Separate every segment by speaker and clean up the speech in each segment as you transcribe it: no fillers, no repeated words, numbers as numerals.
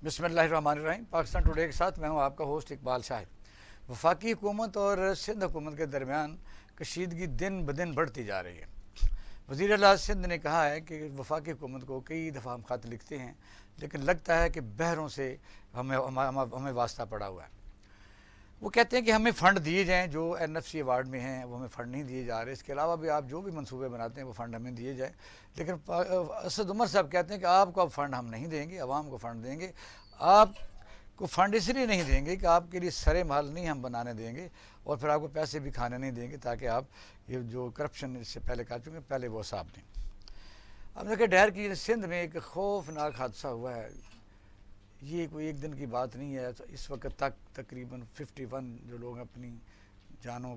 Speaker 1: बिस्मिल्लाहिर्रहमानिर्रहीम। पाकिस्तान टुडे के साथ मैं हूं आपका होस्ट इकबाल शाहिद। वफाकी हुकूमत और सिंध हुकूमत के दरमियान कशीदगी दिन ब दिन बढ़ती जा रही है। वज़ीर आला सिंध ने कहा है कि वफाकी हुकूमत को कई दफ़ा हम ख़त लिखते हैं, लेकिन लगता है कि बहरों से हमें वास्ता पड़ा हुआ है। वो कहते हैं कि हमें फ़ंड दिए जाएँ, जो NFC अवार्ड में हैं वो हमें फ़ंड नहीं दिए जा रहे। इसके अलावा भी आप जो भी मंसूबे बनाते हैं वो फ़ंड हमें दिए जाए। लेकिन असद उमर साहब कहते हैं कि आपको अब फ़ंड हम नहीं देंगे, आवाम को फ़ंड देंगे। आपको फ़ंड इसलिए नहीं देंगे कि आपके लिए सरे महल नहीं हम बनाने देंगे, और फिर आपको पैसे भी खाने नहीं देंगे, ताकि आप ये जो करप्शन इससे पहले कर चुके हैं पहले वो साफ दें। अब देखिए, डहर की सिंध में एक खौफनाक हादसा हुआ है। ये कोई एक दिन की बात नहीं है। तो इस वक्त तक तकरीबन 51 जो लोग अपनी जानों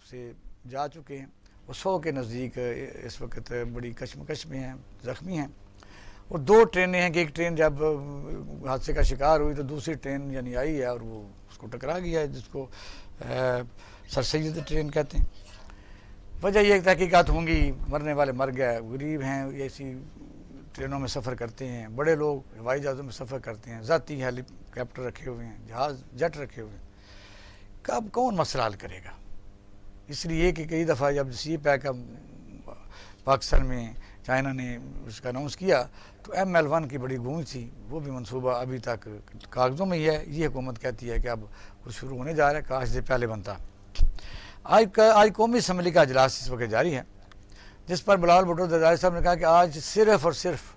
Speaker 1: से जा चुके हैं, वो 100 के नज़दीक इस वक्त बड़ी कशमकश में हैं, ज़ख्मी हैं। और 2 ट्रेनें हैं कि एक ट्रेन जब हादसे का शिकार हुई तो दूसरी ट्रेन यानी आई है और वो उसको टकरा गया है, जिसको सर सैयद ट्रेन कहते हैं। वजह यह तहकीकात होंगी, मरने वाले मर गए, गरीब हैं, ऐसी ट्रेनों में सफ़र करते हैं, बड़े लोग हवाई जहाज़ों में सफ़र करते हैं, ज़ाती हेलीकॉप्टर रखे हुए हैं, जहाज़ जेट रखे हुए हैं। कब कौन मसला हल करेगा? इसलिए कि कई दफ़ा जब CPEC का पाकिस्तान में चाइना ने उसका अनाउंस किया तो ML1 की बड़ी गूंज थी। वो भी मनसूबा अभी तक कागज़ों में ही है। ये हुकूमत कहती है कि अब कुछ शुरू होने जा रहा है, काश से पहले बनता। आज कौमी असम्बली का इजलास इस वक्त जारी है, जिस पर बिलावल भुट्टो जरदारी साहब ने कहा कि आज सिर्फ़ और सिर्फ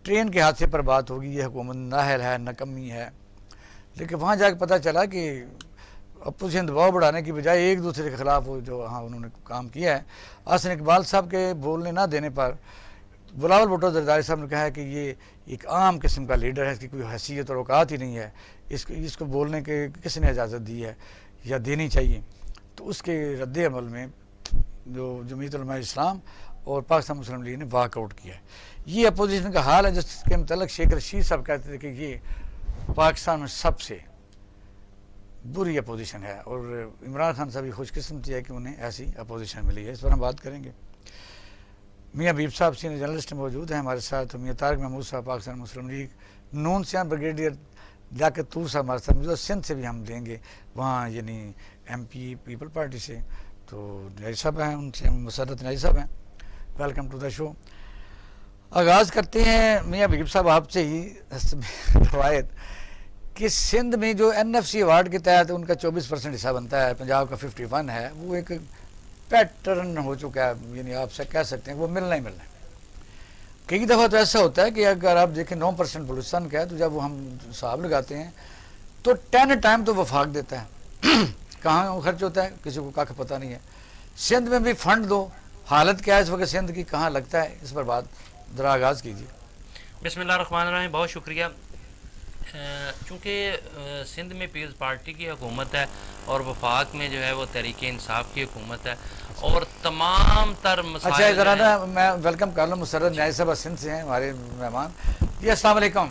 Speaker 1: ट्रेन के हादसे पर बात होगी, ये हुकूमत नाअहल है, नाकम्मी है। लेकिन वहाँ जाकर पता चला कि अपोजिशन दबाव बढ़ाने की बजाय एक दूसरे के ख़िलाफ़ वो जो उन्होंने काम किया है। हसन इकबाल साहब के बोलने ना देने पर बिलावल भुट्टो जरदारी साहब ने कहा है कि ये एक आम किस्म का लीडर है, इसकी कोई हैसियत और औकात ही नहीं है, इसको बोलने के किसने इजाज़त दी है या देनी चाहिए। तो उसके रद्द अमल में जो जमीयत उलमा इस्लाम और पाकिस्तान मुस्लिम लीग ने वाकआउट किया है। ये अपोजिशन का हाल है, जिसके मतलब शेख रशीद साहब कहते थे कि ये पाकिस्तान में सबसे बुरी अपोजिशन है, और इमरान खान साहब की खुशकिस्मती है कि उन्हें ऐसी अपोजिशन मिली है। इस पर हम बात करेंगे। मियाँ हबीब साहब सीनियर जर्नलिस्ट मौजूद हैं हमारे साथ। मियाँ तारिक महमूद साहब पाकिस्तान मुस्लिम लीग नून से, ब्रिगेडियर लियाकत तूर साहब हमारे साथ मौजूद। सिंध से भी हम देंगे, वहाँ यानी MP पीपल पार्टी से तो न्याजी साहब हैं, उनसे मुसर्रत न्याजी साहब हैं। Welcome to the show. आगाज़ करते हैं मियाँ हबीब साहब आपसे ही रवायत कि सिंध में जो NFC अवार्ड के तहत उनका 24% हिस्सा बनता है, पंजाब का 51 है, वो एक पैटर्न हो चुका है, यानी आप कह सकते हैं वो मिलना ही मिलना है। कई दफ़ा तो ऐसा होता है कि अगर आप देखें 9% बलूचिस्तान का है, तो जब वो हम हिसाब लगाते हैं तो 10 टाइम तो वफाक देता है। कहाँ खर्च होता है किसी को कख पता नहीं है। सिंध में भी फंड दो, हालत क्या है इस वक्त सिंध की, कहाँ लगता है, इस पर बात ज़रा आगाज़ कीजिए।
Speaker 2: बिस्मिल्लाहिर्रहमानिर्रहीम। बहुत शुक्रिया। चूँकि सिंध में पीपल्स पार्टी की हुकूमत है और वफाक में जो है वो तहरीक इंसाफ की हुकूमत है, और तमाम तर मसाइल।
Speaker 1: अच्छा, ज़रा ना मैं वेलकम कर लूँ, मुसर्रत न्याजी साहब सिंध से हैं हमारे मेहमान। जी अस्सलाम वालेकुम।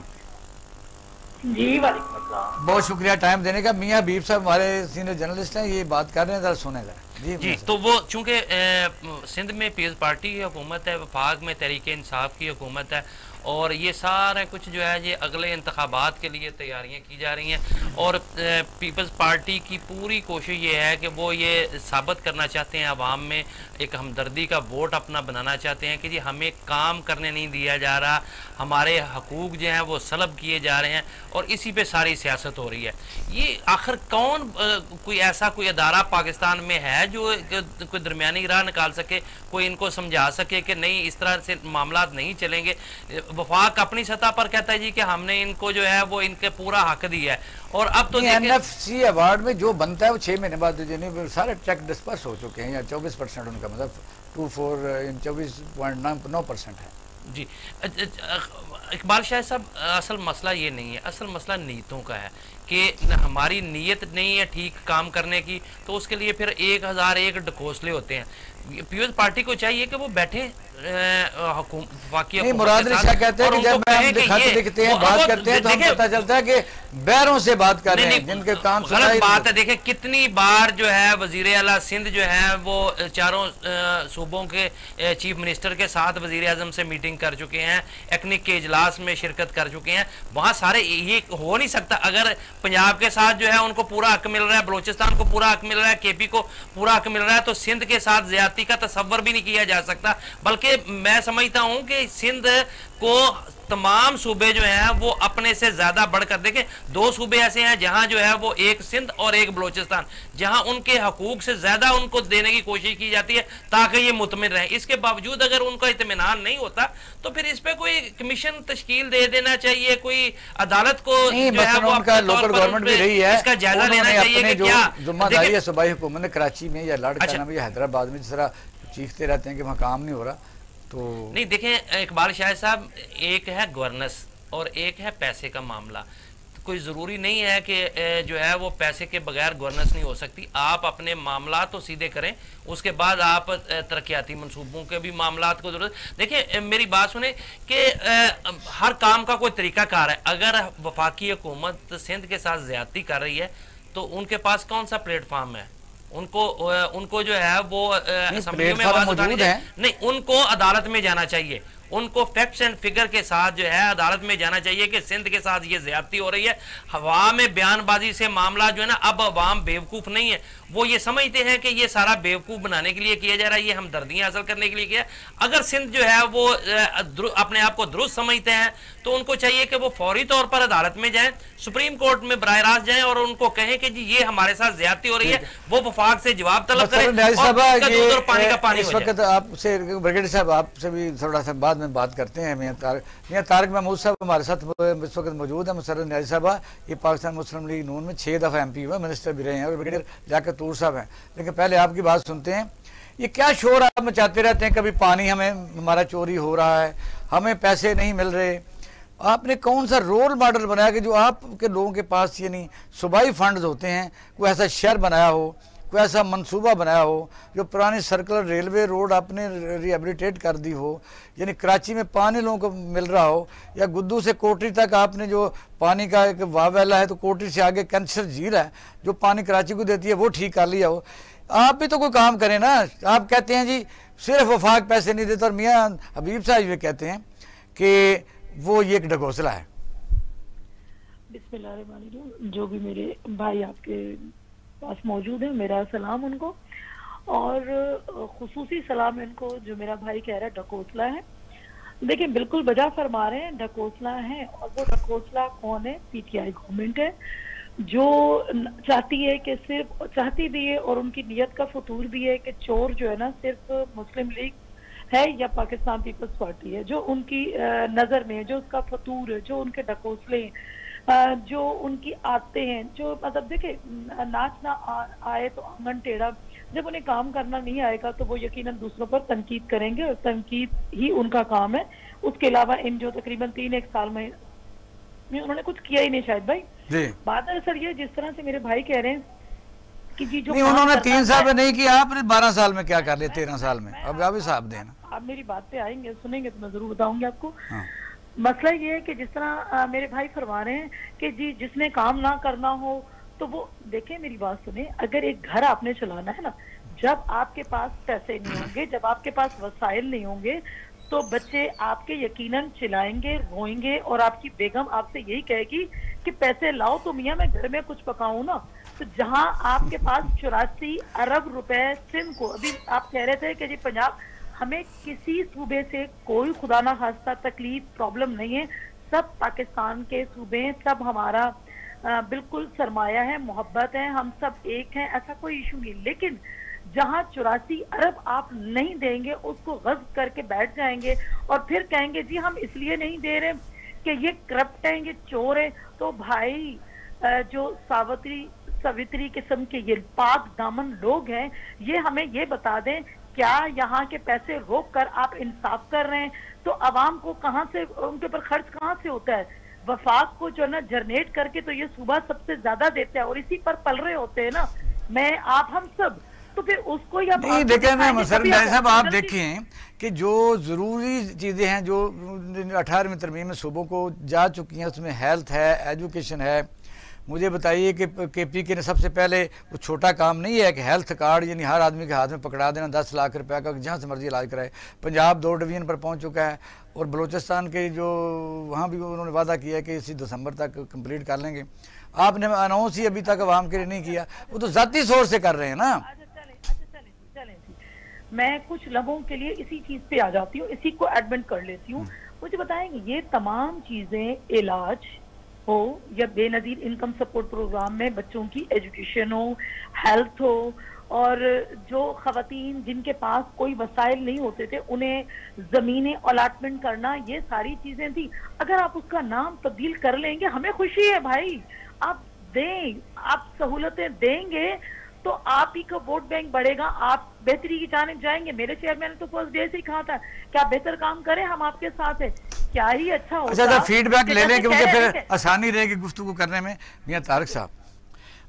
Speaker 3: जी वालेकुम अस्सलाम।
Speaker 1: बहुत शुक्रिया टाइम देने का। मियाँ हबीब साहब हमारे सीनियर जर्नलिस्ट हैं, ये बात कर रहे हैं, ज़रा सुने ज़रा।
Speaker 2: जी तो वो चूँकि सिंध में पीपल्स पार्टी की हुकूमत है, वफाक में तहरीक इंसाफ की हुकूमत है, और ये सारा कुछ जो है ये अगले इंतखाबात के लिए तैयारियां की जा रही हैं। और पीपल्स पार्टी की पूरी कोशिश ये है कि वो ये साबित करना चाहते हैं अवाम में, एक हमदर्दी का वोट अपना बनाना चाहते हैं कि जी हमें काम करने नहीं दिया जा रहा, हमारे हकूक़ जो हैं वो सलब किए जा रहे हैं, और इसी पे सारी सियासत हो रही है। ये आखिर कौन कोई ऐसा कोई अदारा पाकिस्तान में है जो कोई दरमियानी राह निकाल सके, कोई इनको समझा सके कि नहीं इस तरह से मामला नहीं चलेंगे। वफाक अपनी सतह पर कहता है जी कि हमने इनको जो है वो इनके पूरा हक दिया है, और अब तो
Speaker 1: NFC अवार्ड में जो बनता है वो 6 महीने बाद सारे चेक डिस्पर्स हो चुके हैं, या 24% उनका मतलब 24.9% है।
Speaker 2: जी इकबाल शाह साहब, असल मसला ये नहीं है, असल मसला नीयतों का है कि हमारी नीयत नहीं है ठीक काम करने की, तो उसके लिए फिर 1001 ढकोसले होते हैं। पीपल्स पार्टी को चाहिए कि वो बैठे
Speaker 1: मुराद शाह कहते हैं कि जब हम खत लिखते हैं, बात करते हैं, तो हमें पता चलता है कि बैरों से बात कर रहे हैं, जिनके कान
Speaker 2: गलत बात है। देखें कितनी बार जो है वजीर आला सिंध जो है वो चारों सूबों के चीफ मिनिस्टर के साथ वजीर आजम से मीटिंग कर चुके हैं, एक्निक के इजलास में शिरकत कर चुके हैं। वहाँ सारे ये हो नहीं सकता। अगर पंजाब के साथ जो है उनको पूरा हक मिल रहा है, बलोचिस्तान को पूरा हक मिल रहा है, केपी को पूरा हक मिल रहा है, तो सिंध के साथ ज्यादती का तसव्वुर भी नहीं किया जा सकता। बल्कि मैं समझता हूं कि सिंध को तमाम सूबे जो हैं वो अपने से ज्यादा बढ़कर, देखें 2 सूबे ऐसे हैं जहां जो है वो एक सिंध और एक बलोचिस्तान, जहां उनके हकूक से ज्यादा उनको देने की कोशिश की जाती है ताकि ये मुतमिन रहे। इसके बावजूद अगर उनका इत्मीनान नहीं होता तो फिर इस पे कोई कमीशन तश्कील दे देना चाहिए, कोई अदालत को जो है वो
Speaker 1: लोकल गवर्नमेंट भी रही है,
Speaker 2: इसका जायजा लेना चाहिए कि क्या
Speaker 1: जिम्मेदारी है सूबाई हुकूमत ने कराची में या लाड़काना में या हैदराबाद में जिस तरह चीखते रहते हैं कि वहाँ काम नहीं हो रहा। तो
Speaker 2: नहीं, देखें इकबाल शाह साहब, एक है गवर्नेंस और एक है पैसे का मामला। तो कोई ज़रूरी नहीं है कि जो है वो पैसे के बगैर गवर्नेंस नहीं हो सकती। आप अपने मामला तो सीधे करें, उसके बाद आप तरक्याती मंसूबों के भी मामला को जरूरत। देखिए मेरी बात सुने कि हर काम का कोई तरीकाकार है। अगर वफाकी हुकूमत सिंध के साथ ज्यादती कर रही है तो उनके पास कौन सा प्लेटफॉर्म है? उनको जो है वो असेंबली में आवाज उठानी चाहिए। नहीं, उनको अदालत में जाना चाहिए, उनको फैक्ट्स एंड फिगर के साथ जो है अदालत में जाना चाहिए कि सिंध के साथ ये ज्यादती हो रही है। हवा में बयानबाजी से मामला जो है ना, अब अवाम बेवकूफ नहीं है, वो ये समझते हैं कि ये सारा बेवकूफ बनाने के लिए किया जा रहा है, ये हमदर्दियां हासिल करने के लिए किया। अगर सिंध जो है वो अपने आप को दुरुस्त समझते हैं तो उनको चाहिए कि वो फौरी तौर पर अदालत में जाएं, सुप्रीम कोर्ट में बराह रास्त जाएं और उनको कहें कि जी ये हमारे साथ ज्यादती हो रही है, वो वफाक से जवाब तलब करें और पानी का पानी।
Speaker 1: इस वक्त आपसे ब्रिगेडियर साहब आपसे भी थोड़ा सा बाद में बात करते हैं। मियां तारिक महमूद साहब हमारे साथ इस वक्त मौजूद है। मुसर्रफ न्याजी साहब ये पाकिस्तान मुस्लिम लीग नून में 6 दफ़ा MP हुए, मिनिस्टर भी रहे हैं और ब्रिगेडियर लियाकत तूर साहब हैं। लेकिन पहले आपकी बात सुनते हैं। ये क्या शोर आप मचाते रहते हैं, कभी पानी हमारा चोरी हो रहा है, हमें पैसे नहीं मिल रहे। आपने कौन सा रोल मॉडल बनाया कि जो आपके लोगों के पास यानी सूबाई फंड्स होते हैं, कोई ऐसा शहर बनाया हो, कोई ऐसा मंसूबा बनाया हो, जो पुरानी सर्कुलर रेलवे रोड आपने रिहेबिलिटेट कर दी हो, यानी कराची में पानी लोगों को मिल रहा हो, या गुद्दू से कोटरी तक आपने जो पानी का एक वावेला है तो कोटरी से आगे कैंसर झील है जो पानी कराची को देती है वो ठीक कर लिया हो। आप भी तो कोई काम करें ना। आप कहते हैं जी सिर्फ वफाक पैसे नहीं देता, और मियाँ हबीब साहब ये कहते हैं कि वो ये एक ढकोसला है।
Speaker 3: बिस्मिल्लाहिर्रहमानिर्रहीम। जो भी मेरे भाई आपके पास मौजूद है, मेरा सलाम उनको, और खुसूसी सलाम इनको जो मेरा भाई कह रहा है ढकोसला है। देखिए बिल्कुल बजा फरमा रहे हैं, ढकोसला है। और वो ढकोसला कौन है? PTI गवर्नमेंट है, जो चाहती है कि सिर्फ, चाहती भी है और उनकी नीयत का फतूर भी है कि चोर जो है ना सिर्फ मुस्लिम लीग है या पाकिस्तान पीपल्स पार्टी है, जो उनकी नजर में, जो उसका फतूर है, जो उनके ढकोसले, जो उनकी आते हैं, जो मतलब देखे नाच ना आए तो आंगन टेढ़ा, जब उन्हें काम करना नहीं आएगा तो वो यकीनन दूसरों पर तनकीद करेंगे और तनकीद ही उनका काम है। उसके अलावा इन जो तकरीबन 3-1 साल में उन्होंने कुछ किया ही नहीं शायद भाई। बात दरअसल ये जिस तरह से मेरे भाई कह रहे हैं कि जी जो
Speaker 1: उन्होंने 3 साल में नहीं किया, आपने 12 साल में क्या कर लिया 13 साल में? अब आप हिसाब देना।
Speaker 3: आप मेरी बात पे आएंगे, सुनेंगे तो मैं जरूर बताऊंगी आपको। मसला ये है कि जिस तरह मेरे भाई फरमा रहे हैं कि जी जिसने काम ना करना हो तो वो, देखें मेरी बात सुने, अगर एक घर आपने चलाना है ना, जब आपके पास पैसे नहीं होंगे, जब आपके पास वसाइल नहीं होंगे, तो बच्चे आपके यकीनन चिल्लाएंगे, रोएंगे और आपकी बेगम आपसे यही कहेगी कि पैसे लाओ तो मियाँ मैं घर में कुछ पकाऊं ना। तो जहां आपके पास 84 अरब रुपए सिंध को, अभी आप कह रहे थे कि जी पंजाब, हमें किसी सूबे से कोई खुदा ना खास्ता तकलीफ प्रॉब्लम नहीं है, सब पाकिस्तान के सूबे, सब हमारा बिल्कुल सरमाया है, मोहब्बत है, हम सब एक हैं, ऐसा कोई इशू नहीं। लेकिन जहां 84 अरब आप नहीं देंगे, उसको गज़ब करके बैठ जाएंगे और फिर कहेंगे जी हम इसलिए नहीं दे रहे कि ये करप्ट हैं, ये चोर है। तो भाई जो सावित्री किस्म के ये पाक दामन लोग हैं, ये हमें ये बता दें, क्या यहाँ के पैसे रोक कर आप इंसाफ कर रहे हैं तो अवाम को कहाँ से, उनके ऊपर खर्च कहाँ से होता है? वफाक को जो ना जनरेट करके तो ये सूबा सबसे ज्यादा देते हैं और इसी पर पल रहे होते हैं ना, मैं आप हम सब, तो फिर उसको या
Speaker 1: नहीं देखें ना मसर साहब, आप देखें कि जो ज़रूरी चीज़ें हैं जो 18वीं तरमीम में सूबों को जा चुकी हैं, उसमें हेल्थ है, एजुकेशन है। मुझे बताइए कि KPK ने सबसे पहले वो छोटा काम नहीं है कि हेल्थ कार्ड यानी हर आदमी के हाथ में पकड़ा देना 10 लाख रुपए का, जहाँ से मर्जी इलाज कराए। पंजाब 2 डिवीज़न पर पहुँच चुका है और बलूचिस्तान के जो वहाँ भी उन्होंने वादा किया है कि इसी दिसंबर तक कंप्लीट कर लेंगे। आपने अनाउंस ही अभी तक आवाम के लिए नहीं किया, वो तो ज़ाती सोर्स से कर रहे हैं ना।
Speaker 3: चलें मैं कुछ लम्हों के लिए इसी चीज पे आ जाती हूँ, इसी को एडमिट कर लेती हूँ। मुझे बताएंगे ये तमाम चीजें, इलाज हो या बेनजीर इनकम सपोर्ट प्रोग्राम में बच्चों की एजुकेशन हो, हेल्थ हो, और जो खवातीन जिनके पास कोई वसाइल नहीं होते थे उन्हें जमीनें अलॉटमेंट करना, ये सारी चीजें थी। अगर आप उसका नाम तब्दील कर लेंगे हमें खुशी है भाई, आप दें, आप सहूलतें देंगे तो आप ही का वोट बैंक बढ़ेगा, आप बेहतरी की जानिब जाएंगे। मेरे चेयरमैन ने तो फर्स्ट डे से ही कहा था कि आप बेहतर काम करें, हम आपके साथ हैं। क्या ही अच्छा होता।
Speaker 1: अच्छा फीडबैक लेने के मुझे फिर आसानी रहेगी गुफ्तगू करने में। मियां तारिक साहब,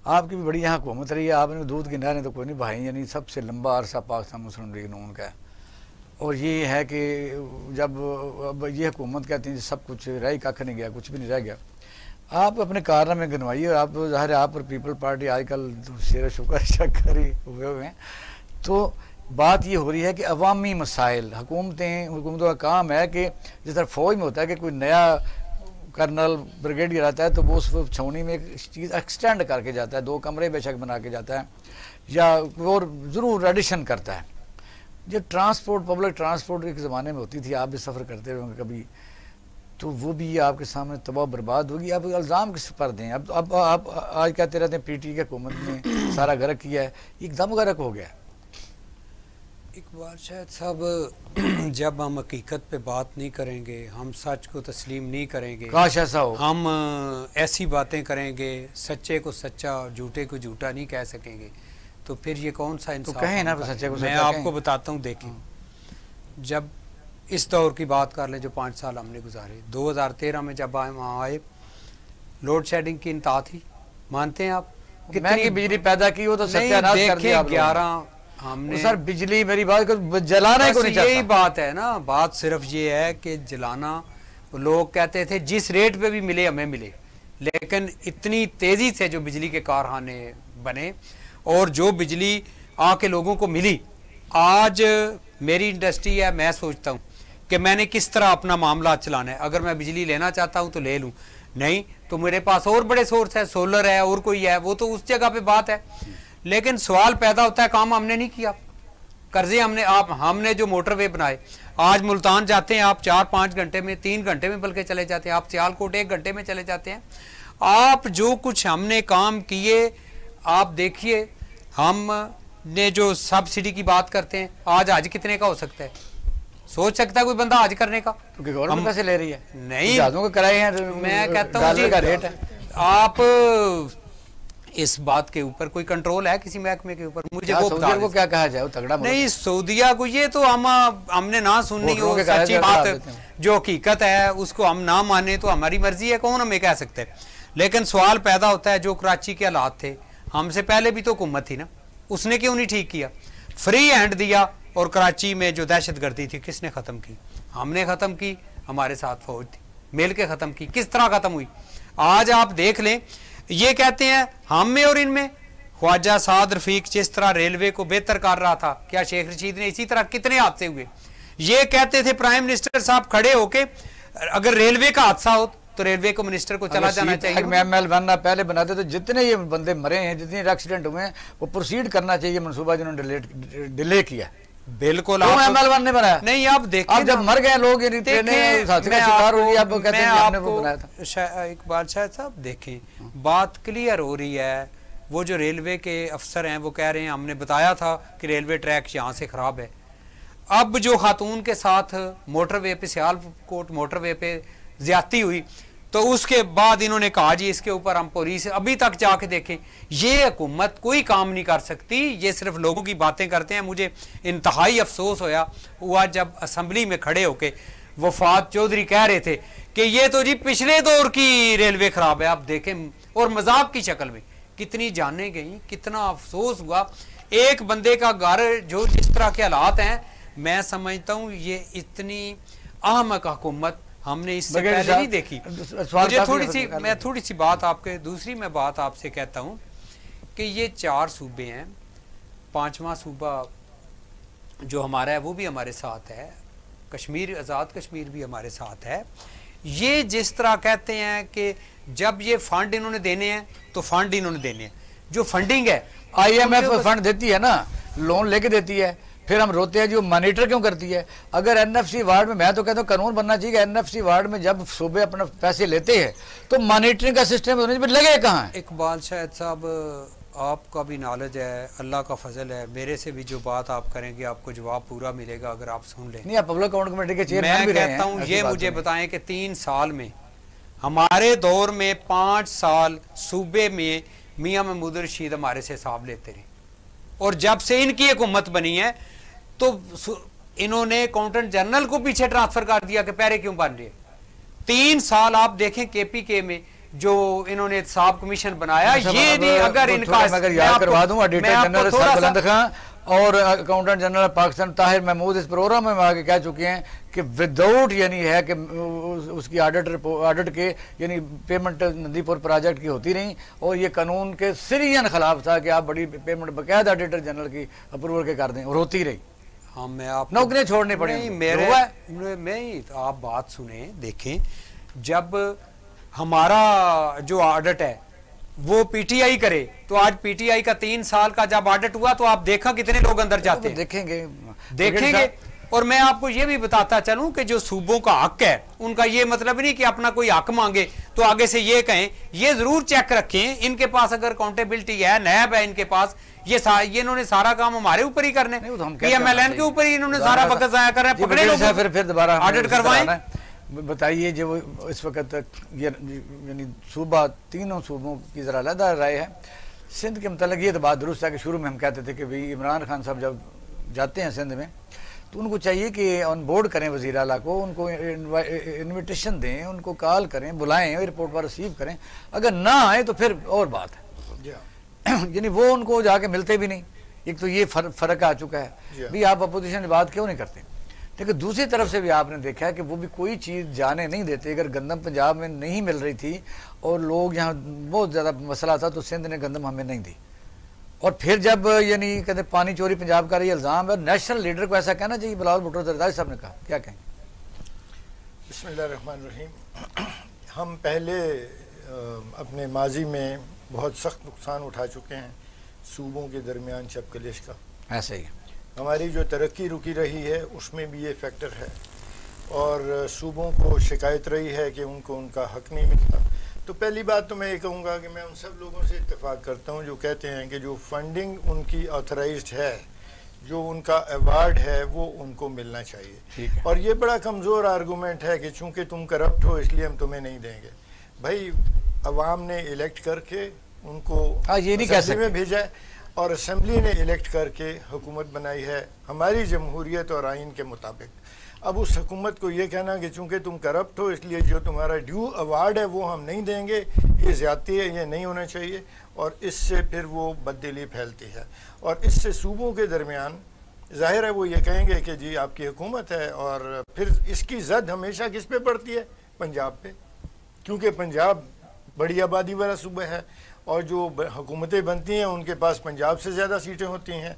Speaker 1: आपकी भी बड़ी यहाँ हुकूमत रही है, आपने दूध की नहरें तो कोई नहीं बहाई, यानी सबसे लंबा अरसा पाकिस्तान मुस्लिम लीग नून का है। और ये है कि जब अब ये हुकूमत कहती है सब कुछ रह कख नहीं गया, कुछ भी नहीं रह गया, आप अपने कारनामे गिनवाइए। और आप ज़ाहिर है आप और पीपल पार्टी आजकल शेर शुक्र शक्कर ही हुए हुए हैं। तो बात ये हो रही है कि अवामी मसाइल, हुकूमतों का काम है कि जिस तरह फ़ौज में होता है कि कोई नया कर्नल ब्रिगेडियर आता है तो वो उस छावनी में एक चीज़ एक्सटेंड करके जाता है, 2 कमरे बेशक बना के जाता है या और ज़रूर एडिशन करता है। जो ट्रांसपोर्ट, पब्लिक ट्रांसपोर्ट एक ज़माने में होती थी, आप भी सफ़र करते होंगे कभी, तो वो भी आपके सामने तबाह बर्बाद होगी। आप इल्ज़ाम किस पर दें? अब आप आज कहते रहते हैं PTI की हुकूमत ने सारा गर्क किया है, एकदम गर्क हो गया।
Speaker 4: इकबाल शायद साहब, जब हम हकीकत पे बात नहीं करेंगे, हम सच को तस्लीम नहीं करेंगे,
Speaker 1: काश ऐसा हो,
Speaker 4: हम ऐसी बातें करेंगे, सच्चे को सच्चा झूठे को झूठा नहीं कह सकेंगे, तो फिर ये कौन सा इंसाफ?
Speaker 1: तो कहें ना सच्चे को सच्चा।
Speaker 4: मैं आपको बताता हूँ, देखें, जब इस दौर की बात कर लें जो 5 साल हमने गुजारे, 2013 में जब वहाँ आए, लोड शेडिंग की इंतहा थी, मानते हैं आप?
Speaker 1: कितनी बिजली पैदा की, वो तो सत्यानाश कर दिया।
Speaker 4: 11 हमने
Speaker 1: सर बिजली, मेरी बात को जलाना को नहीं चाहता।
Speaker 4: यही बात है ना, बात सिर्फ ये है कि जलाना, लोग कहते थे जिस रेट पे भी मिले हमें मिले, लेकिन इतनी तेजी से जो बिजली के कारखाने बने और जो बिजली आके लोगों को मिली, आज मेरी इंडस्ट्री है, मैं सोचता हूँ कि मैंने किस तरह अपना मामला चलाना है। अगर मैं बिजली लेना चाहता हूँ तो ले लूँ, नहीं तो मेरे पास और बड़े सोर्स है, सोलर है और कोई है, वो तो उस जगह पे बात है। लेकिन सवाल पैदा होता है, काम हमने नहीं किया, कर्जे हमने जो मोटरवे बनाए, आज मुल्तान जाते हैं आप 4-5 घंटे में, 3 घंटे में बल्कि चले जाते हैं, आप सियालकोट 1 घंटे में चले जाते हैं। आप जो कुछ हमने काम किए, आप देखिए, हमने जो सब्सिडी की बात करते हैं, आज कितने का हो सकता है? सोच सकता है कोई बंदा आज करने का?
Speaker 1: क्योंकि गवर्नमेंट पैसे ले रही है,
Speaker 4: नहीं
Speaker 1: जहाजों का किराए हैं,
Speaker 4: मैं कहता हूँ
Speaker 1: का रेट है।
Speaker 4: आप इस बात के ऊपर कोई कंट्रोल है किसी महकमे के ऊपर? मुझे वो बता
Speaker 1: को क्या कहा जाए, वो तगड़ा
Speaker 4: नहीं, सऊदिया को ये तो हमने ना सुननी हो, सच्ची बात जो हकीकत है उसको हम ना माने तो हमारी मर्जी है, कौन हमें कह सकते हैं। लेकिन सवाल पैदा होता है, जो कराची के हालात थे, हमसे पहले भी तो हुकूमत थी ना, उसने क्यों नहीं ठीक किया? फ्री हैंड दिया, और कराची में जो दहशतगर्दी थी किसने खत्म की? हमने खत्म की, हमारे साथ फौज थी, मिल के खत्म की। किस तरह खत्म हुई? आज आप देख लें, ये कहते हैं हम में और इनमें। ख्वाजा साद रफीक जिस तरह रेलवे को बेहतर कर रहा था, क्या शेख रशीद ने इसी तरह कितने हादसे हुए? ये कहते थे प्राइम मिनिस्टर साहब खड़े होके, अगर रेलवे का हादसा हो तो रेलवे को मिनिस्टर को चला जाना चाहिए।
Speaker 1: ML बनना पहले बनाते तो जितने ये बंदे मरे हैं, जितने एक्सीडेंट हुए हैं, वो प्रोसीड करना चाहिए मनसूबा जिन्होंने डिले किया।
Speaker 4: बिल्कुल
Speaker 1: ML ने बनाया
Speaker 4: नहीं, आप देखिए,
Speaker 1: अब जब मर गए लोग, शिकार हुई, आप कहते हैं आपने वो बनाया था।
Speaker 4: इकबाल शायद साहब देखें, बात क्लियर हो रही है। वो जो रेलवे के अफसर हैं वो कह रहे हैं हमने बताया था कि रेलवे ट्रैक यहाँ से खराब है। अब जो खातून के साथ मोटरवे पे, सियालकोट मोटरवे पे ज्यादती हुई, तो उसके बाद इन्होंने कहा जी इसके ऊपर हम पुलिस, अभी तक जाके देखें, ये हुकूमत कोई काम नहीं कर सकती, ये सिर्फ लोगों की बातें करते हैं। मुझे इंतहाई अफसोस हुआ जब असम्बली में खड़े होके वफात चौधरी कह रहे थे कि ये तो जी पिछले दौर की रेलवे खराब है। आप देखें, और मजाक की शक्ल में कितनी जानें गई, कितना अफसोस हुआ। एक बंदे का घर जो जिस तरह के हालात हैं, मैं समझता हूँ ये इतनी अहमक हुकूमत हमने इससे पहले नहीं देखी। मुझे थोड़ी सी बात आपके दूसरी मैं बात आपसे कहता हूँ कि ये 4 सूबे हैं, 5वां सूबा जो हमारा है वो भी हमारे साथ है, कश्मीर, आज़ाद कश्मीर भी हमारे साथ है। ये जिस तरह कहते हैं कि जब ये फंड इन्होंने देने हैं तो फंड इन्होंने देने हैं, जो फंडिंग है
Speaker 1: IMF फंड देती है ना, लोन लेके देती है, फिर हम रोते हैं जो मॉनिटर क्यों करती है। अगर NFC वार्ड में, मैं तो कहता हूँ कानून बनना चाहिए कि NFC वार्ड में जब सूबे अपना पैसे लेते हैं तो मॉनिटरिंग का सिस्टम होने चाहिए, लगे कहाँ है।
Speaker 4: इकबाल शायद साहब, आपका भी नॉलेज है, अल्लाह का फजल है, मेरे से भी जो बात आप करेंगे आपको जवाब पूरा मिलेगा अगर आप सुन लें।
Speaker 1: नहीं, आप पब्लिक अकाउंट कमेटी के चेयरमैन भी रहे हैं।
Speaker 4: मैं कहता हूँ ये मुझे बताएं कि 3 साल में, हमारे दौर में 5 साल सूबे में मियाँ महमूद रशीद हमारे से हिसाब लेते रहे, और जब से इनकी हुकूमत बनी है तो इन्होंने अकाउंटेंट जनरल को पीछे ट्रांसफर कर दिया कि पैरे क्यों बन रहे। 3 साल आप देखें KPK में जो इन्होंने साहब कमीशन बनाया, ये नहीं अगर इनका
Speaker 1: याद करवा दूं, ऑडिटर जनरल बुलंद खां और अकाउंटेंट जनरल पाकिस्तान ताहिर महमूद इस प्रोग्राम में आगे कह चुके हैं कि विदाउट यानी है कि उसकी ऑडिट के यानी पेमेंट नंदीपुर प्रोजेक्ट की होती रही, और ये कानून के सिरियन खिलाफ था कि आप बड़ी पेमेंट बाकायदा ऑडिटर जनरल की अप्रूवल के कर दें, और होती रही।
Speaker 4: हाँ, मैं आप
Speaker 1: नौकरियां छोड़नी पड़ी
Speaker 4: मैं आप बात सुने, देखें, जब हमारा जो ऑडिट है वो PTI करे तो आज PTI का 3 साल का जब ऑडिट हुआ तो आप देखा कितने लोग अंदर जाते हैं, देखेंगे। और मैं आपको ये भी बताता चलूं कि जो सूबों का हक है उनका ये मतलब नहीं कि अपना कोई हक मांगे तो आगे से ये कहें, ये जरूर चेक रखें इनके पास अगर अकाउंटेबिलिटी है, नैब है इनके पास, ये इन्होंने सारा काम हमारे ऊपर ही करने, PMLN के ऊपर ही इन्होंने सारा वक्त जाया कर रहे हैं, पकड़े लोग, फिर दोबारा ऑडिट करवाएं।
Speaker 1: बताइए जो इस वक्त यानी सूबा, तीनों सूबों की ज़रा अलग राय है। सिंध के मतलब ये तो बात दुरुस्त है कि शुरू में हम कहते थे कि भाई इमरान खान साहब जब जाते हैं सिंध में तो उनको चाहिए कि ऑन बोर्ड करें वज़ीर आला को, उनको इन्विटेशन दें, उनको कॉल करें, बुलाएं, एयरपोर्ट पर रिसीव करें। अगर ना आए तो फिर और बात है, यानी वो उनको जाके मिलते भी नहीं। एक तो ये फ़र्क आ चुका है भाई, आप अपोजिशन से बात क्यों नहीं करते। लेकिन दूसरी तरफ से भी आपने देखा है कि वो भी कोई चीज़ जाने नहीं देते। अगर गंदम पंजाब में नहीं मिल रही थी और लोग यहाँ बहुत ज़्यादा मसला था तो सिंध ने गंदम हमें नहीं दी, और फिर जब यानी कहते पानी चोरी पंजाब का ये इल्ज़ाम है, नेशनल लीडर को ऐसा कहना चाहिए। बिलावल भुट्टो जरदारी साहब ने कहा, क्या कहें।
Speaker 5: बिस्मिल्लाहिर्रहमानिर्रहीम। हम पहले अपने माजी में बहुत सख्त नुकसान उठा चुके हैं सूबों के दरमियान चपकलिश का।
Speaker 1: ऐसे ही
Speaker 5: हमारी जो तरक्की रुकी रही है उसमें भी ये फैक्टर है, और सूबों को शिकायत रही है कि उनको उनका हक नहीं मिलता। तो पहली बात तो मैं ये कहूँगा कि मैं उन सब लोगों से इत्तेफाक करता हूँ जो कहते हैं कि जो फंडिंग उनकी ऑथराइज्ड है, जो उनका अवार्ड है वो उनको मिलना चाहिए। और ये बड़ा कमज़ोर आर्गूमेंट है कि चूँकि तुम करप्ट हो इसलिए हम तुम्हें नहीं देंगे। भाई अवाम ने इलेक्ट करके उनको
Speaker 1: ये नहीं कह सकते
Speaker 5: में भेजा है और असम्बली ने इलेक्ट करके हुकूमत बनाई है हमारी जमहूरियत और आइन के मुताबिक। अब उस हुकूमत को ये कहना कि चूँकि तुम करप्ट हो इसलिए जो तुम्हारा ड्यू अवार्ड है वो हम नहीं देंगे, ये ज़्यादती है, ये नहीं होना चाहिए, और इससे फिर वो बददिली फैलती है। और इससे सूबों के दरमियान ज़ाहिर है वो ये कहेंगे कि जी आपकी हुकूमत है, और फिर इसकी जद हमेशा किस पे पड़ती है, पंजाब पे, क्योंकि पंजाब बड़ी आबादी वाला सूबा है और जो हुकूमतें बनती हैं उनके पास पंजाब से ज़्यादा सीटें होती हैं,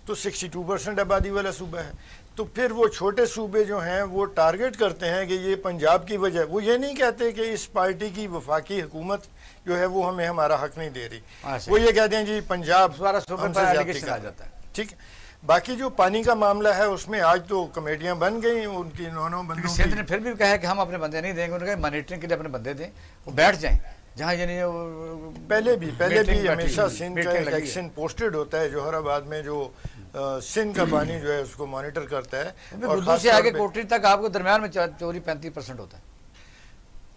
Speaker 5: तो 62% आबादी वाला सूबा है। तो फिर वो छोटे सूबे जो हैं वो टारगेट करते हैं कि ये पंजाब की वजह, वो ये नहीं कहते कि इस पार्टी की वफाकी हुकूमत जो है वो हमें हमारा हक नहीं दे रही, वो ये कहते हैं जी पंजाब
Speaker 1: आ जाता है।
Speaker 5: ठीक है, बाकी जो पानी का मामला है उसमें आज तो कमेटियां बन गई, उनकी 9 बंदों
Speaker 1: सिंध ने फिर भी कहा कि हम अपने बंदे नहीं देंगे, उन्होंने कहा मॉनिटरिंग के लिए अपने बंदे दें, वो बैठ जाएं जहाँ यानी
Speaker 5: पहले भी हमेशा सिंध का एक एक्शन पोस्टेड होता है जोहराबाद में, जो सिंध का पानी जो है उसको मॉनिटर करता है, और
Speaker 1: खास से आगे कोटरी तक आपको दरमियान में चोरी 35% होता है।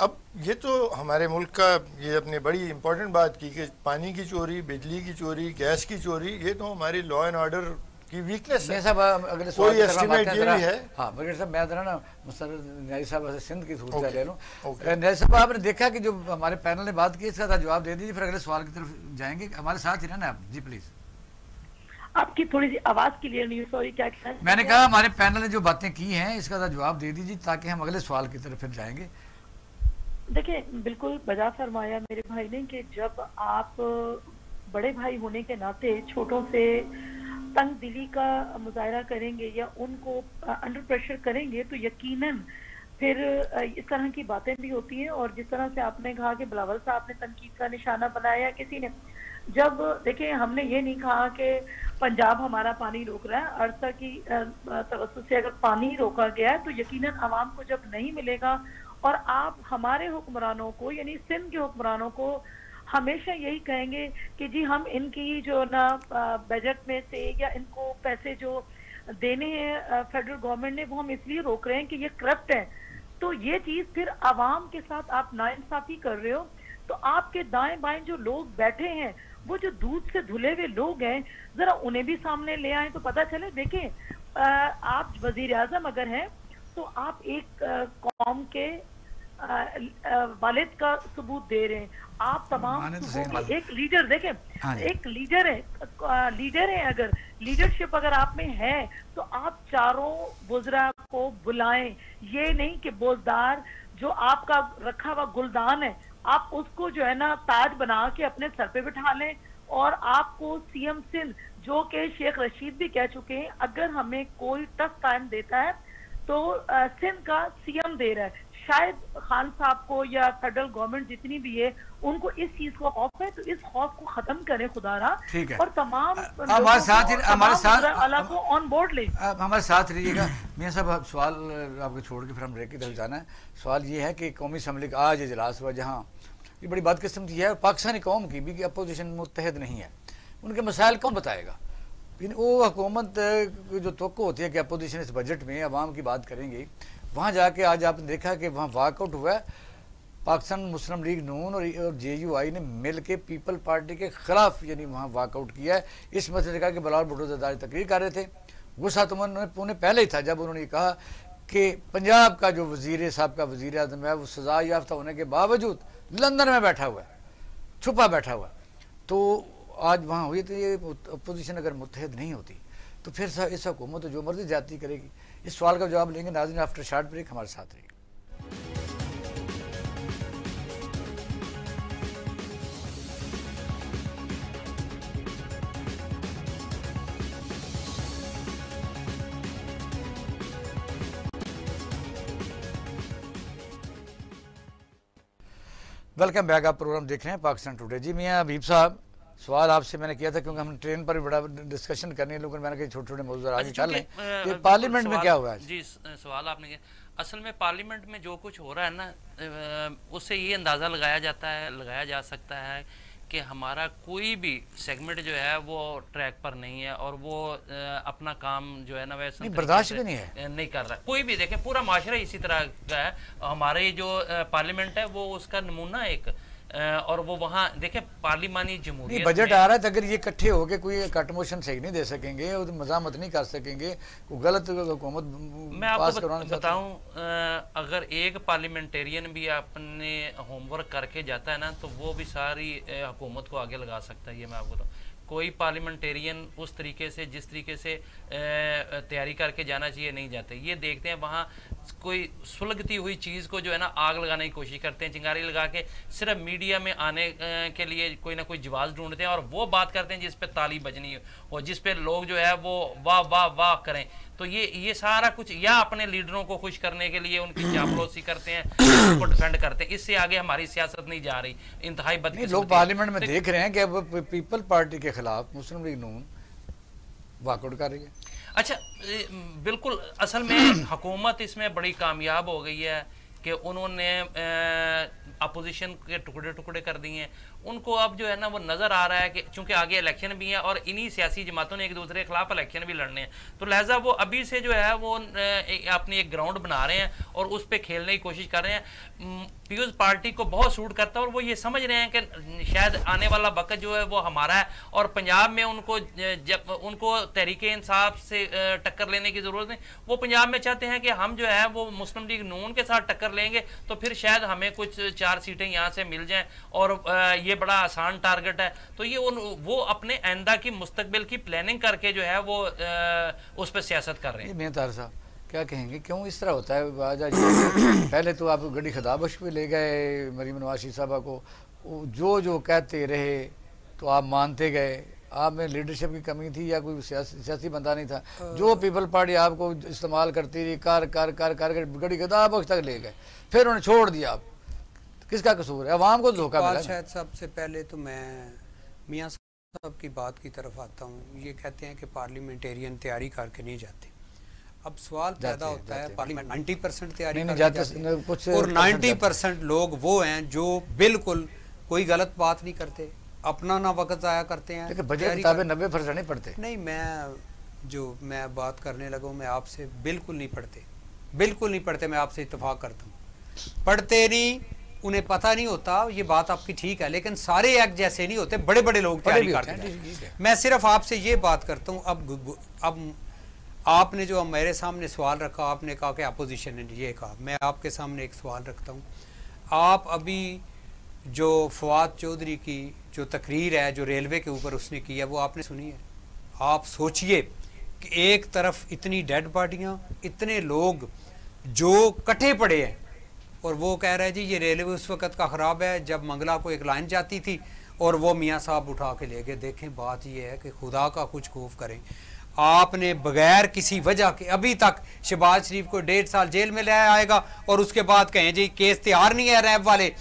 Speaker 5: अब ये तो हमारे मुल्क का, ये अपने बड़ी इंपॉर्टेंट बात की कि पानी की चोरी, बिजली की चोरी, गैस की चोरी, ये तो हमारी लॉ एंड ऑर्डर की वीकनेस है।
Speaker 1: साहब अगले
Speaker 5: कोई एस्टिमेट ये भी है।
Speaker 1: हाँ मगर साहब मैं जरा ना न्याय साहब से सिंध की सूरत ले लूँ।
Speaker 5: ओके।
Speaker 1: न्याय साहब आपने देखा कि जो हमारे पैनल ने बात की इसका जवाब दे दीजिए, फिर अगले सवाल की तरफ जाएंगे। हमारे साथ ही रहना आप जी प्लीज।
Speaker 3: आपकी थोड़ी सी आवाज क्लियर नहीं, सॉरी क्या कहना?
Speaker 1: मैंने कहा हमारे पैनल ने जो बातें की हैं इसका जवाब दे दीजिए ताकि हम अगले सवाल की तरफ फिर जाएंगे।
Speaker 3: देखिए बिल्कुल बजा फरमाया मेरे भाई ने कि जब आप बड़े भाई होने के नाते छोटों से तंग दिली का मुजाहरा करेंगे या उनको अंडर प्रेशर करेंगे तो यकीनन फिर इस तरह की बातें भी होती हैं। और जिस तरह से आपने कहा कि बिलावल साहब ने तनकीद का निशाना बनाया किसी ने, जब देखिए हमने ये नहीं कहा कि पंजाब हमारा पानी रोक रहा है, अरसा की तवज्जो से अगर पानी रोका गया है तो यकीनन आवाम को जब नहीं मिलेगा। और आप हमारे हुक्मरानों को यानी सिंध के हुक्मरानों को हमेशा यही कहेंगे कि जी हम इनकी जो ना बजट में से या इनको पैसे जो देने हैं फेडरल गवर्नमेंट ने वो हम इसलिए रोक रहे हैं कि ये करप्ट है। तो ये चीज फिर आवाम के साथ आप नाइंसाफी कर रहे हो। तो आपके दाएं बाएं जो लोग बैठे हैं वो जो दूध से धुले हुए लोग हैं जरा उन्हें भी सामने ले आए तो पता चले। देखें आप वजीर आजम अगर हैं तो आप एक कौम के वालिद का सबूत दे रहे हैं। आप तमाम एक लीडर देखें, एक लीडर है, अगर लीडरशिप अगर आप में है तो आप चारों वुज़रा को बुलाएं। ये नहीं कि बोझदार जो आपका रखा हुआ गुलदान है आप उसको जो है ना ताज बना के अपने सर पे बिठा लें। और आपको सीएम सिंध जो कि शेख रशीद भी कह चुके हैं अगर हमें कोई टफ टाइम देता है तो सिंध का सीएम दे रहा है। शायद खान साहब को या फेडरल गवर्नमेंट जितनी भी है उनको इस चीज को खौफ है, तो इस खौफ को खत्म करें खुदारा।
Speaker 1: ठीक है।
Speaker 3: और तमाम
Speaker 1: हमारे साथ
Speaker 3: को ऑन बोर्ड ले।
Speaker 1: हमारे साथ रहिएगा मियां साहब। सवाल आपको छोड़ के फिर हम ब्रेक की तरफ जाना है। सवाल ये है कि कौमी असम्बली का आज इजलास हुआ जहाँ ये बड़ी बदकिस्मती है पाकिस्तानी कौम की भी कि अपोजिशन मुत्तहद नहीं है। उनके मसाइल कौन बताएगा? वो हुकूमत जो तवक्को होती है कि अपोजिशन इस बजट में अवाम की बात करेंगे, वहाँ जाके आज आपने देखा कि वहाँ वाकआउट हुआ है। पाकिस्तान मुस्लिम लीग नून और JUI ने मिल के पीपल पार्टी के खिलाफ यानी वहाँ वाकआउट किया है। इस मसले का कि बिलावल भुट्टो ज़रदारी तकरीर कर रहे थे। गुस्सा तो उन्होंने पहले ही था जब उन्होंने कहा कि पंजाब का जो वज़ीर साहब का वज़ीर आज़म है वो सज़ा याफ्ता होने के बावजूद लंदन में बैठा हुआ है, छुपा बैठा हुआ है। तो आज वहाँ हुई तो ये अपोजिशन अगर मुत्तहद नहीं होती तो फिर इस हुकूमत तो जो मर्जी जाती करेगी। इस सवाल का जवाब लेंगे नाज़रीन आफ्टर शॉर्ट ब्रेक। हमारे साथ रहिए। Welcome back. आप प्रोग्राम देख रहे हैं पाकिस्तान टुडे। जी मियां हबीब साहब, सवाल आपसे मैंने किया था क्योंकि हम ट्रेन पर भी बड़ा डिस्कशन करने लोगों ने, मैंने कहा छोटे छोटे मौजूद आगे चल लें कि पार्लियामेंट में क्या हुआ है।
Speaker 2: जी सवाल आपने किया, असल में पार्लियामेंट में जो कुछ हो रहा है ना उससे ये अंदाज़ा लगाया जा सकता है कि हमारा कोई भी सेगमेंट जो है वो ट्रैक पर नहीं है और वो अपना काम जो है ना वैसे
Speaker 1: बर्दाश्त भी नहीं
Speaker 2: कर रहा। कोई भी देखें पूरा माशरा इसी तरह का है। हमारे जो पार्लियामेंट है वो उसका नमूना एक और वो वहाँ देखे पार्लिमानी जमहूरियत
Speaker 1: बजट आ रहा है तो अगर ये इकट्ठे होके कोई कट मोशन सही नहीं दे सकेंगे और मजामत नहीं कर सकेंगे, कोई गलत हुकूमत
Speaker 2: मैं आपको बताऊं अगर एक पार्लियामेंटेरियन भी अपने होमवर्क करके जाता है ना तो वो भी सारी हुकूमत को आगे लगा सकता है। ये मैं आपको बताऊँ कोई पार्लियामेंटेरियन उस तरीके से जिस तरीके से तैयारी करके जाना चाहिए नहीं जाते। ये देखते हैं वहाँ कोई सुलगती हुई चीज़ को जो है ना आग लगाने की कोशिश करते हैं, चिंगारी लगा के सिर्फ मीडिया में आने के लिए कोई ना कोई जवाब ढूंढते हैं और वो बात करते हैं जिस पे ताली बजनी हो और जिस पे लोग जो है वो वाह वाह वाह करें। तो ये सारा कुछ या अपने लीडरों को खुश करने के लिए उनकी चापलूसी करते हैं, उनको डिफेंड करते हैं। इससे आगे हमारी सियासत नहीं जा रही। इंतहाई बदकिस्मती
Speaker 1: लोग पार्लियामेंट में देख रहे हैं कि अब पीपल पार्टी के खिलाफ मुस्लिम लीग नून वाकआउट कर रही है।
Speaker 2: अच्छा बिल्कुल, असल में हुकूमत इसमें बड़ी कामयाब हो गई है कि उन्होंने अपोजिशन के टुकड़े टुकड़े कर दिए हैं उनको अब जो है ना वो नज़र आ रहा है कि चूंकि आगे इलेक्शन भी है और इन्हीं सियासी जमातों ने एक दूसरे के खिलाफ इलेक्शन भी लड़ने हैं, तो लिहाजा वो अभी से जो है वो अपनी एक ग्राउंड बना रहे हैं और उस पर खेलने की कोशिश कर रहे हैं। पीपल्स पार्टी को बहुत सूट करता है और वो ये समझ रहे हैं कि शायद आने वाला वक्त जो है वो हमारा है और पंजाब में उनको जब उनको तहरीक इंसाफ से टक्कर लेने की ज़रूरत नहीं, वो पंजाब में चाहते हैं कि हम जो है वो मुस्लिम लीग नून के साथ टक्कर लेंगे तो फिर शायद हमें कुछ 4 सीटें यहाँ से मिल जाएं और ये बड़ा आसान टारगेट है। तो ये वो अपने आइंदा की मुस्तकबिल की प्लानिंग करके जो है वो उस पर सियासत कर रहे हैं।
Speaker 1: क्या कहेंगे, क्यों इस तरह होता है? पहले तो आप गड़ी खदाबश पे ले गए मरीम नवाज साहबा को, जो जो कहते रहे तो आप मानते गए, आप में लीडरशिप की कमी थी या कोई सियासी बंदा नहीं था? जो पीपल पार्टी आपको इस्तेमाल करती रही, कर कर कर कर गड़ी खदाबश तक ले गए, फिर उन्होंने छोड़ दिया। आप किसका कसूर है? अवाम को धोखा मिला।
Speaker 4: शायद सबसे पहले तो मैं मियाँ साहब की बात की तरफ आता हूँ। ये कहते हैं कि पार्लियामेंटेरियन तैयारी करके नहीं जाते। अब सवाल पैदा होता है, पार्लियामेंट 90% तैयारी करके जाते हैं और 90% लोग वो हैं जो बिल्कुल कोई गलत बात नहीं करते, अपना ना वक्त ज़ाया करते हैं।
Speaker 1: लेकिन बजट किताबें 90% नहीं पढ़ते।
Speaker 4: नहीं, मैं बात करने लगा हूँ, मैं आपसे बिल्कुल नहीं पढ़ते, बिल्कुल नहीं पढ़ते। मैं आपसे इत्तेफाक करता हूँ, पढ़ते नहीं, उन्हें पता नहीं होता। ये बात आपकी ठीक है, लेकिन सारे एक्ट जैसे नहीं होते, बड़े बड़े लोग तैयारी करते हैं। मैं सिर्फ आपसे ये बात करता हूँ। अब आपने जो मेरे सामने सवाल रखा, आपने कहा कि अपोजिशन ने ये कहा, मैं आपके सामने एक सवाल रखता हूँ। आप अभी जो फवाद चौधरी की जो तकरीर है जो रेलवे के ऊपर उसने की है वो आपने सुनी है? आप सोचिए कि एक तरफ इतनी डेड बॉडियाँ, इतने लोग जो कटे पड़े हैं और वो कह रहे हैं जी ये रेलवे उस वक़्त का ख़राब है जब मंगला को एक लाइन जाती थी और वो मियाँ साहब उठा के ले गए। देखें, बात ये है कि खुदा का कुछ खौफ करें। आपने बगैर किसी वजह के अभी तक शहबाज शरीफ को 1.5 साल जेल में ले आएगा और उसके बाद कहें जी केस तैयार नहीं है, रैब वाले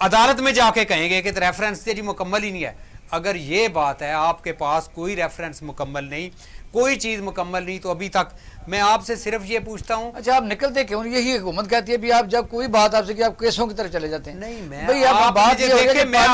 Speaker 4: अदालत में जाके कहेंगे कि रेफरेंस जी मुकम्मल ही नहीं है। अगर ये बात है, आपके पास कोई रेफरेंस मुकम्मल नहीं, कोई चीज़ मुकम्मल नहीं, तो अभी तक मैं आपसे सिर्फ ये पूछता हूँ।
Speaker 1: अच्छा, आप निकलते क्यों? यही हुकूमत कहती है भी आप जब कोई बात आपसे कि आप केसों की तरफ चले जाते हैं।
Speaker 4: नहीं, मैं
Speaker 1: भाई आप बात ये देखें,
Speaker 4: मैं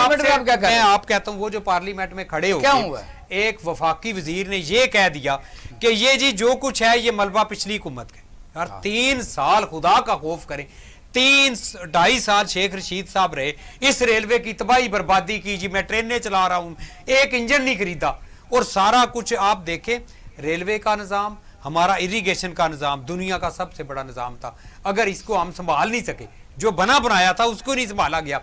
Speaker 4: आप कहता हूँ वो जो पार्लियामेंट में खड़े हो
Speaker 1: क्या हुआ,
Speaker 4: एक वफाकी वजीर ने ये कह दिया कि ये जी जो कुछ है ये मलबा पिछली हुकूमत का। यार 3 साल खुदा का खौफ करें, 3-2.5 साल शेख रशीद साहब रहे, इस रेलवे की तबाही बर्बादी की जी। मैं ट्रेनें चला रहा हूँ, एक इंजन नहीं खरीदा और सारा कुछ आप देखें। रेलवे का निज़ाम, हमारा इरिगेशन का निज़ाम दुनिया का सबसे बड़ा निज़ाम था। अगर इसको हम संभाल नहीं सके, जो बना बनाया था उसको नहीं संभाला गया,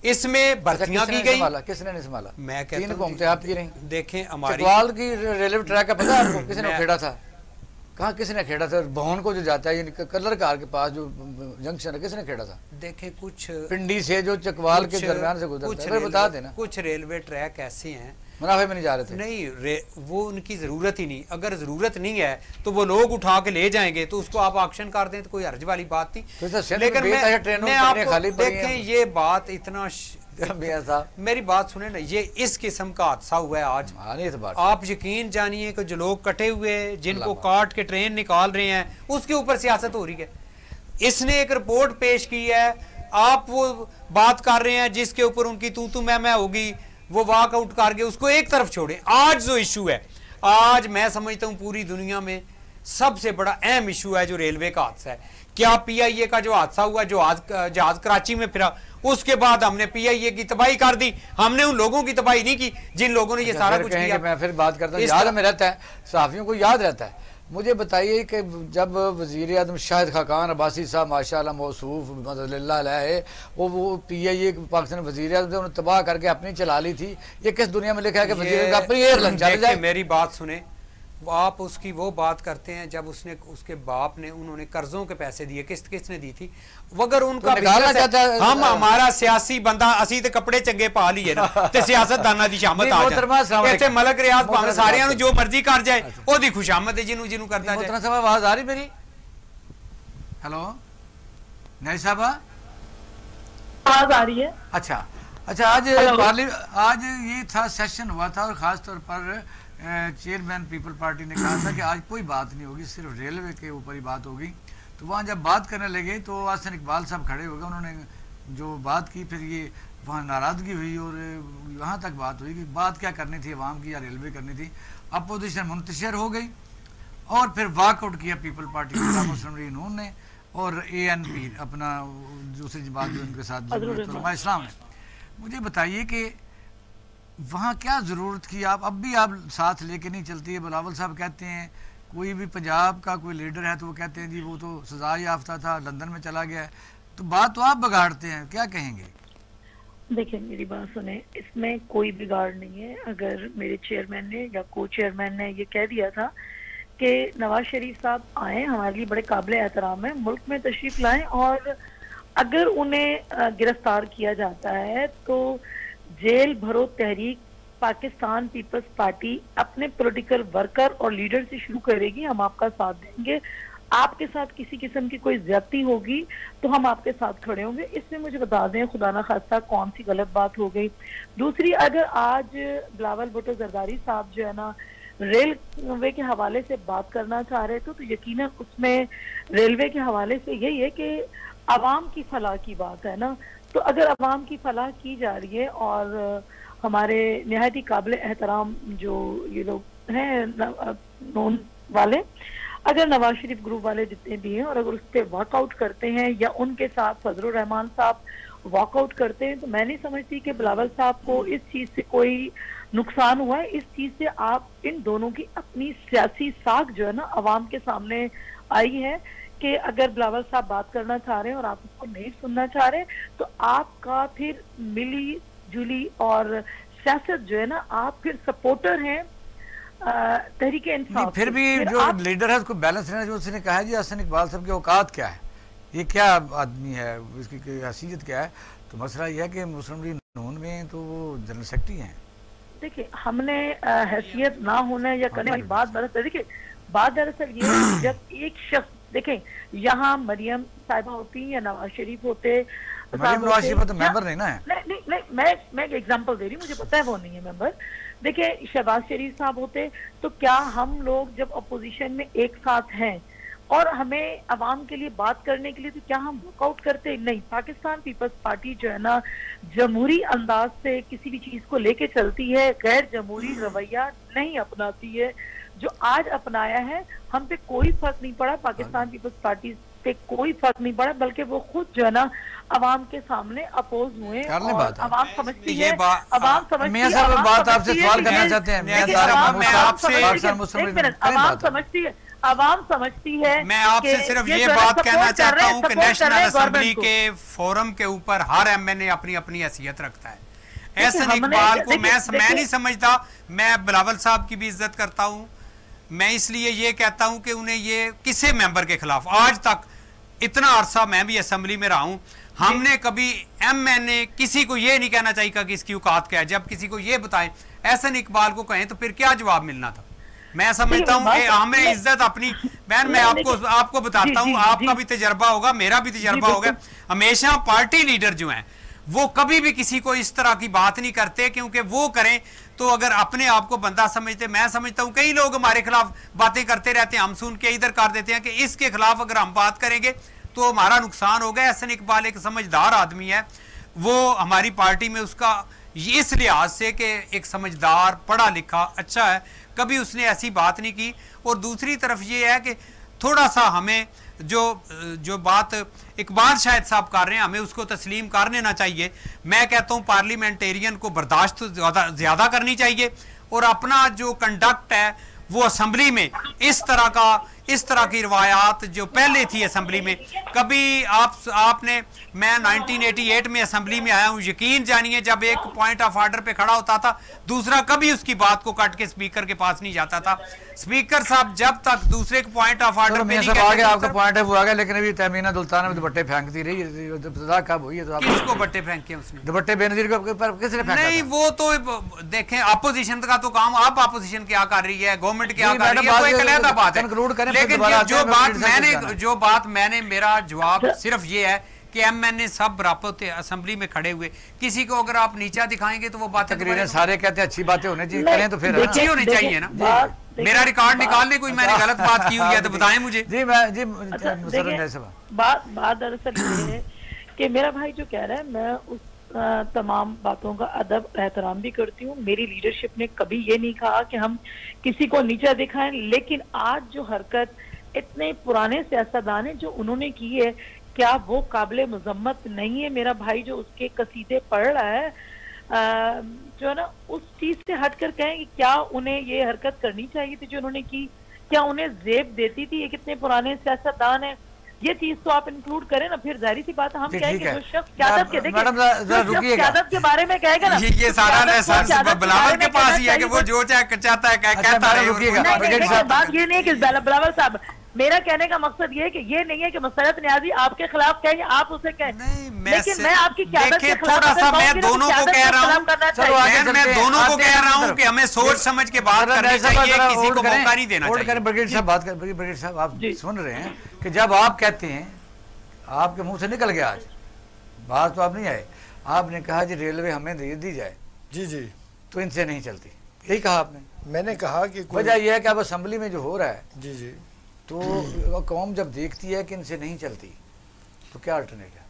Speaker 4: इसमें भर्तियां की गई।
Speaker 1: किसने नहीं संभाला?
Speaker 4: मैं कहता हूं
Speaker 1: 3 हुकूमतें आपकी रही।
Speaker 4: देखें हमारी
Speaker 1: चकवाल की रेलवे ट्रैक का पता है आपको? किसने खेड़ा था? कहाँ किसने खेड़ा था? भवन को जो जाता है कलर कार के पास जो जंक्शन है, किसने खेड़ा था?
Speaker 4: देखें, कुछ
Speaker 1: पिंडी से जो चकवाल के दरमियान से गुजरता है, बता देना।
Speaker 4: कुछ रेलवे ट्रैक ऐसे हैं
Speaker 1: मुनाफे में नहीं जा रहे थे।
Speaker 4: नहीं, वो उनकी ज़रूरत ही नहीं। अगर ज़रूरत नहीं है तो वो लोग उठा के ले जाएंगे, तो उसको आप ऑक्शन कर दें तो कोई हर्ज वाली बात नहीं। लेकिन मैं आपको देखें, ये बात इतना मेरी बात सुने ना, ये इस किस्म का हादसा हुआ है आज। आप यकीन जानिए कि जो लोग कटे हुए, जिनको काट के ट्रेन निकाल रहे हैं, उसके ऊपर सियासत हो रही है। इसने एक रिपोर्ट पेश की है, आप वो बात कर रहे हैं जिसके ऊपर उनकी तू मैं होगी, वो वॉकआउट करके उसको एक तरफ छोड़े। आज जो इशू है, आज मैं समझता हूँ पूरी दुनिया में सबसे बड़ा अहम इशू है जो रेलवे का हादसा है। क्या PIA का जो हादसा हुआ, जो जहाज कराची में फिरा, उसके बाद हमने PIA की तबाही कर दी। हमने उन लोगों की तबाही नहीं की जिन लोगों ने ये सारा कुछ किया।
Speaker 1: मैं फिर बात करता हूँ, याद में रहता है, सहाफियों को याद रहता है। मुझे बताइए कि जब वज़ीर आज़म शाहिद खाकान अब्बासी साहब माशाअल्लाह मौसूफ है, वो PIA पाकिस्तान वज़ीर आज़म उन्होंने तबाह करके अपनी चला ली थी। ये किस दुनिया में लिखा है कि वज़ीर अपनी एयरलाइन चल जाए?
Speaker 4: मेरी बात सुने, आप उसकी वो बात करते हैं जब उसके बाप ने, उन्होंने कर्जों के पैसे दिए, किसने दी थी? अगर उनका हम हमारा सियासी बंदा असी तो कपड़े चंगे पा लिए ना ते सियासतदाना दी शामत आ जाए। इत्थे मलक रियाज भावें सारियां नु जो मर्जी कर जाए, ओदी खुशामद है जिन्हों करता जाए।
Speaker 1: मोहतरम साहब, आवाज आ रही मेरी? हेलो नई साहबा,
Speaker 3: आवाज आ रही है?
Speaker 1: अच्छा, आज ये था, सेशन हुआ था और खास तौर पर चेयरमैन पीपल पार्टी ने कहा था कि आज कोई बात नहीं होगी, सिर्फ रेलवे के ऊपर ही बात होगी। तो वहाँ जब बात करने लगे तो आसन इकबाल साहब खड़े हो गए, उन्होंने जो बात की, फिर ये वहाँ नाराज़गी हुई और यहाँ तक बात हुई कि बात क्या करनी थी अवाम की या रेलवे करनी थी। अपोजिशन मुंतशिर हो गई और फिर वॉकआउट किया पीपल पार्टी मुस्लिम लीग नून ने और ANP अपना दूसरी बात जो उनके साथ उलमा इस्लाम ने। मुझे बताइए कि वहाँ क्या ज़रूरत की अब भी आप साथ लेके नहीं चलती है। बिलावल साहब कहते हैं कोई भी पंजाब का कोई लीडर है तो वो कहते हैं जी वो तो सजा याफ्ता था, लंदन में चला गया है, तो बात तो आप बिगाड़ते हैं, क्या कहेंगे?
Speaker 3: देखिए मेरी बात सुने, इसमें कोई बिगाड़ नहीं है। अगर मेरे चेयरमैन ने या को चेयरमैन ने ये कह दिया था कि नवाज शरीफ साहब आए, हमारे लिए बड़े काबिल एहतराम है, मुल्क में तशरीफ लाएं, और अगर उन्हें गिरफ्तार किया जाता है तो जेल भरो तहरीक पाकिस्तान पीपल्स पार्टी अपने पॉलिटिकल वर्कर और लीडर से शुरू करेगी। हम आपका साथ देंगे, आपके साथ किसी किस्म की कोई ज्यादती होगी तो हम आपके साथ खड़े होंगे। इसमें मुझे बता दें खुदा ना खास्ता कौन सी गलत बात हो गई। दूसरी, अगर आज बिलावल भुट्टो जरदारी साहब जो है ना रेलवे के हवाले से बात करना चाह रहे थे तो यकीनन उसमें रेलवे के हवाले से यही है कि अवाम की फलाह की बात है ना। तो अगर अवाम की फलाह की जा रही है और हमारे निहायत ही काबिल एहतराम जो ये लोग हैं नून वाले, अगर नवाज शरीफ ग्रुप वाले जितने भी हैं और अगर उस पर वॉकआउट करते हैं या उनके साथ फजलुर रहमान साहब वॉकआउट करते हैं तो मैं नहीं समझती कि बिलावल साहब को इस चीज से कोई नुकसान हुआ है। इस चीज से आप इन दोनों की अपनी सियासी साख जो है ना अवाम के सामने आई है कि अगर बिलावल साहब बात करना चाह रहे हैं और आप उसको नहीं सुनना चाह रहे तो आपका फिर मिली जुली और सियासत जो है ना आप फिर सपोर्टर हैं तहरीक इंसाफ।
Speaker 1: फिर भी जो लीडर है उसको बैलेंस रहना, जो उसने कहा है जी हसन इकबाल साहब की औकात क्या है, ये क्या आदमी है, इसकी हैसियत क्या है। तो मसला यह है कि मुस्लिम लीग नून में तो वो जनरल सेक्रेटरी हैं।
Speaker 3: देखिए हमने हैसियत ना होने या करने वाली बात दरअसल, देखिए बात दरअसल ये है जब एक शख्स, देखें यहाँ मरियम साहिबा होती या नवाज शरीफ होते,
Speaker 1: नवाज शरीफ तो मेंबर नहीं ना है।
Speaker 3: नहीं मैं एक एग्जांपल दे रही हूँ, मुझे पता है वो नहीं है मेंबर। देखिए शहबाज शरीफ साहब होते तो क्या हम लोग जब अपोजिशन में एक साथ हैं और हमें अवाम के लिए बात करने के लिए तो क्या हम वॉकआउट करते? नहीं। पाकिस्तान पीपल्स पार्टी जो है ना जमहूरी अंदाज से किसी भी चीज को लेके चलती है, गैर जमहूरी रवैया नहीं अपनाती है। जो आज अपनाया है हम पे कोई फर्क नहीं पड़ा, पाकिस्तान पीपल्स पार्टी पे कोई फर्क नहीं पड़ा, बल्कि वो खुद जो है ना अवाम के सामने अपोज हुए और अवाम समझती है, अवाम समझती है,
Speaker 1: बात आपसे सवाल करना चाहते हैं,
Speaker 3: अवाम समझती है, अवाम समझती है।
Speaker 4: मैं आपसे सिर्फ ये बात कहना चाहता हूँ कि नेशनल असेंबली के फोरम के ऊपर हर MNA अपनी अपनी हैसियत रखता है। एहसन इकबाल को मैं नहीं समझता, मैं बिलावल साहब की भी इज्जत करता हूँ। मैं इसलिए ये कहता हूं कि उन्हें ये किसी मेंबर के खिलाफ आज तक इतना अरसा मैं भी असेंबली में रहा हूं, हमने कभी MNA किसी को ये नहीं कहना चाहिए कि इसकी औकात क्या है। जब किसी को ये बताएं एहसन इकबाल को कहें तो फिर क्या जवाब मिलना था। मैं समझता हूं कि हमें इज्जत अपनी बहन, मैं आपको बताता हूं, आपका भी तजर्बा होगा, मेरा भी तजर्बा होगा। हमेशा पार्टी लीडर जो हैं वो कभी भी किसी को इस तरह की बात नहीं करते, क्योंकि वो करें तो अगर अपने आप को बंदा समझते, मैं समझता हूं कई लोग हमारे खिलाफ बातें करते रहते हैं, हम सुन के इधर कर देते हैं कि इसके खिलाफ अगर हम बात करेंगे तो हमारा नुकसान होगा। एहसन इकबाल एक समझदार आदमी है, वो हमारी पार्टी में उसका इस लिहाज से कि एक समझदार पढ़ा लिखा अच्छा है, कभी उसने ऐसी बात नहीं की। और दूसरी तरफ ये है कि थोड़ा सा हमें जो बात इकबाल शायद साहब कर रहे हैं हमें उसको तस्लीम कर लेना चाहिए। मैं कहता हूं पार्लियामेंटेरियन को बर्दाश्त ज्यादा करनी चाहिए और अपना जो कंडक्ट है वो असेंबली में इस तरह की रवायात जो पहले थी असेंबली में कभी आपने मैं 1988 में असेंबली में आया हूं, यकीन जानिए जब एक पॉइंट ऑफ ऑर्डर पे खड़ा होता था दूसरा कभी उसकी बात को काट के स्पीकर के पास नहीं जाता था। स्पीकर साहब जब तक दूसरे को पॉइंट ऑफ ऑर्डर पे नहीं कहते,
Speaker 1: आपका पॉइंट है वो आ गया, लेकिन अभी तहमीना दुल्ताना में दुपट्टे फेंकती रही, कब हुई है? तो
Speaker 4: किसको बट्टे फेंके उसने?
Speaker 1: दुपट्टे बेनजीर के ऊपर किसने फेंका?
Speaker 4: नहीं वो तो देखें अपोजिशन का तो काम, आप अपोजिशन क्या कर रही है, गवर्नमेंट क्या कर रही है, वो एक अलग बात है। लेकिन जो बात मैंने मेरा जवाब सिर्फ ये है कि MNA सब बराबर थे असेंबली में खड़े हुए, किसी को अगर आप नीचा दिखाएंगे तो वो बातें
Speaker 1: सारे कहते हैं अच्छी बातें होनी चाहिए, करें तो फिर
Speaker 4: अच्छी होनी चाहिए ना। मेरा रिकॉर्ड निकालने कोई मैंने गलत बात की हुई है तो बताएं मुझे।
Speaker 3: बात दरअसल ये है कि मेरा भाई जो कह रहा है मैं तमाम बातों का अदब एहतराम भी करती हूँ। मेरी लीडरशिप ने कभी ये नहीं कहा कि हम किसी को नीचा दिखाएं, लेकिन आज जो हरकत इतने पुराने सियासतदान है जो उन्होंने की है, क्या वो काबिल मजम्मत नहीं है? मेरा भाई जो उसके कसीदे पढ़ रहा है, जो है ना, उस चीज से हटकर कहें कि क्या उन्हें ये हरकत करनी चाहिए थी जो उन्होंने की? क्या उन्हें जेब देती थी? ये कितने पुराने सियासतदान है, ये चीज तो आप इंक्लूड करें ना। फिर जाहिर सी बात है, हम कहेंगे जो शख्स क्यादत के, देखिए क्यादत के बारे में कहेगा ना,
Speaker 4: ये सारा बिलावल के पास ही है कि वो जो चाहता है कहता है।
Speaker 3: बात ये नहीं है कि बिलावल साहब, मेरा कहने का मकसद ये है कि ये नहीं है कि मसरत न्याजी आपके खिलाफ कहे, आप उसे कहें, लेकिन मैं आपकी क्यादत के खिलाफ
Speaker 4: थोड़ा सा मैं दोनों को कह रहा हूँ, मैं दोनों को कह रहा हूँ कि हमें सोच समझ के बात करनी चाहिए, किसी को मौका नहीं देना चाहिए।
Speaker 1: ब्रिगेड साहब बात कर, ब्रिगेड साहब आप सुन रहे हैं कि जब आप कहते हैं, आपके मुंह से निकल गया आज बात, तो आप नहीं आए, आपने कहा जी रेलवे हमें दे दी जाए,
Speaker 5: जी जी,
Speaker 1: तो इनसे नहीं चलती, यही कहा आपने।
Speaker 5: मैंने कहा कि
Speaker 1: वजह यह है कि अब असेंबली में जो हो रहा है,
Speaker 5: जी जी,
Speaker 1: तो कौम जब देखती है कि इनसे नहीं चलती, तो क्या अल्टरनेट है?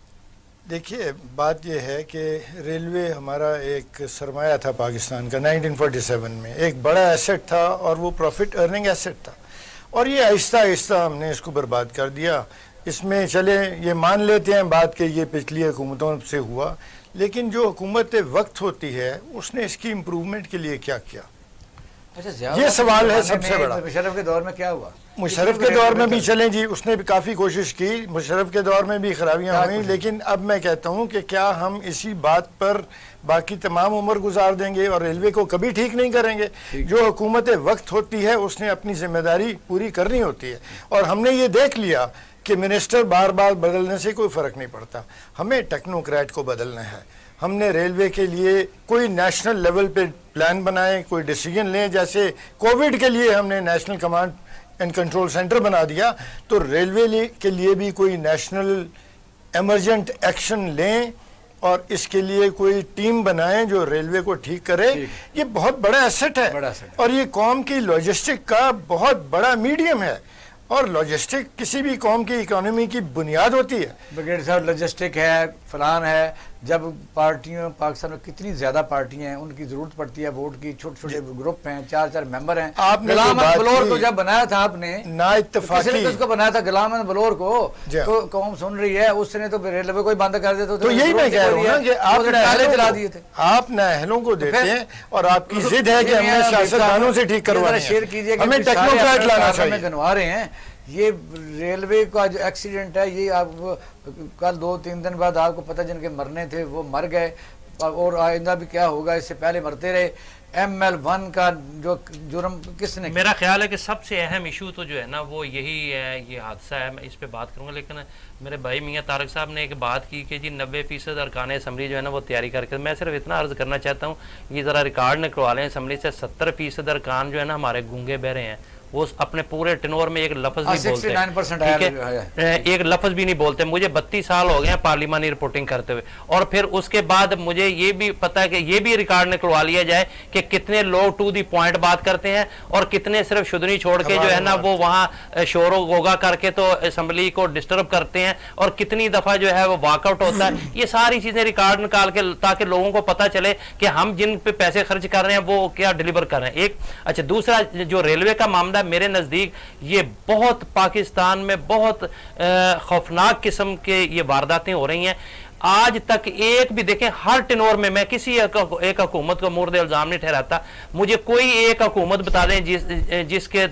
Speaker 5: देखिए, बात यह है कि रेलवे हमारा एक सरमाया था पाकिस्तान का 1947 में, एक बड़ा एसेट था और वो प्रॉफिट अर्निंग एसेट था, और ये आहिस्ता आहिस्ता हमने इसको बर्बाद कर दिया। इसमें चले ये मान लेते हैं बात कि ये पिछली हुकूमतों से हुआ, लेकिन जो हुकूमत वक्त होती है उसने इसकी इम्प्रूवमेंट के लिए क्या किया?
Speaker 1: अच्छा,
Speaker 5: ये सवाल है सबसे बड़ा।
Speaker 1: मुशर्रफ के दौर में क्या हुआ?
Speaker 5: मुशर्रफ के दौर में भी चलें जी, उसने भी काफ़ी कोशिश की, मुशर्रफ के दौर में भी खराबियां हुई, लेकिन अब मैं कहता हूं कि क्या हम इसी बात पर बाकी तमाम उम्र गुजार देंगे और रेलवे को कभी ठीक नहीं करेंगे? जो हुकूमत वक्त होती है उसने अपनी जिम्मेदारी पूरी करनी होती है, और हमने ये देख लिया कि मिनिस्टर बार बार बदलने से कोई फ़र्क नहीं पड़ता, हमें टेक्नोक्रेट को बदलना है। हमने रेलवे के लिए कोई नेशनल लेवल पे प्लान बनाए, कोई डिसीजन लें, जैसे कोविड के लिए हमने national command and control centre बना दिया, तो रेलवे के लिए भी कोई नेशनल इमरजेंट एक्शन लें और इसके लिए कोई टीम बनाएं जो रेलवे को ठीक करे। ये बहुत बड़ा एसेट है, और ये कौम की लॉजिस्टिक का बहुत बड़ा मीडियम है, और लॉजिस्टिक किसी भी कौम की इकोनॉमी की बुनियाद होती है।
Speaker 1: ब्रिगेड साहब, लॉजिस्टिक है, फलान है, जब पार्टियों पाकिस्तान में कितनी ज्यादा पार्टियां हैं, उनकी जरूरत पड़ती है वोट की, छोटे छोटे ग्रुप हैं, 4-4 मेंबर हैं।
Speaker 5: आपने
Speaker 1: बलोर को जब बनाया था आपने,
Speaker 5: ना इत्तेफाकी
Speaker 1: उसको बनाया था गुलाम अहमद बलोर को, तो कौम सुन रही है, उसने तो रेलवे को बंद कर दिया।
Speaker 5: तो यही मैं कह रहा हूँ ना कि आप
Speaker 1: चला दिए थे,
Speaker 5: आप नाअहलों को देते हैं, और आपकी जिद है कि हमें सियासतदानों से ठीक करवाना है,
Speaker 1: शेयर कीजिए,
Speaker 5: हमें टेक्नोक्रेट लाना चाहिए।
Speaker 1: गनवा रहे हैं ये रेलवे का जो एक्सीडेंट है, ये आप कल 2-3 दिन बाद आपको पता जिनके मरने थे वो मर गए, और आइंदा भी क्या होगा, इससे पहले मरते रहे। ML1 का जो जुर्म किसने,
Speaker 2: मेरा ख्याल है कि सबसे अहम इशू तो जो है ना वो यही है, ये हादसा है। मैं इस पे बात करूंगा, लेकिन मेरे भाई मियाँ तारक साहब ने एक बात की कि जी 90% अरकान असम्बली जो है ना वो तैयारी करके, मैं सिर्फ इतना अर्ज करना चाहता हूँ, ये ज़रा रिकॉर्ड निकलवा लें असम्बली से, 70% अरकान जो है ना हमारे गूंगे बहरे हैं, वो अपने पूरे टेनोर में एक लफ्ज नहीं बोलते, ठीक है, एक लफ्ज भी नहीं बोलते। मुझे 32 साल हो गए हैं पार्लिमानी रिपोर्टिंग करते हुए, और फिर उसके बाद मुझे ये भी पता है कि ये भी रिकॉर्ड निकलवा लिया जाए कि कितने लोग टू दी पॉइंट बात करते हैं और कितने सिर्फ शुदनी छोड़ के जो है ना वो वहाँ शोरो गोगा करके तो असम्बली को डिस्टर्ब करते हैं, और कितनी दफा जो है वो वॉकआउट होता है। ये सारी चीजें रिकॉर्ड निकाल के, ताकि लोगों को पता चले कि हम जिन पे पैसे खर्च कर रहे हैं वो क्या डिलीवर कर रहे हैं। एक अच्छा, दूसरा जो रेलवे का मामला, मेरे नजदीक ये बहुत पाकिस्तान में बहुत खौफनाक किस्म के ये वारदातें हो रही हैं। आज तक एक भी देखें, हर टेनोर में, मैं किसी एक हुकूमत को मुर्द इल्जाम नहीं ठहराता, मुझे कोई एक हुकूमत बता दें जिसके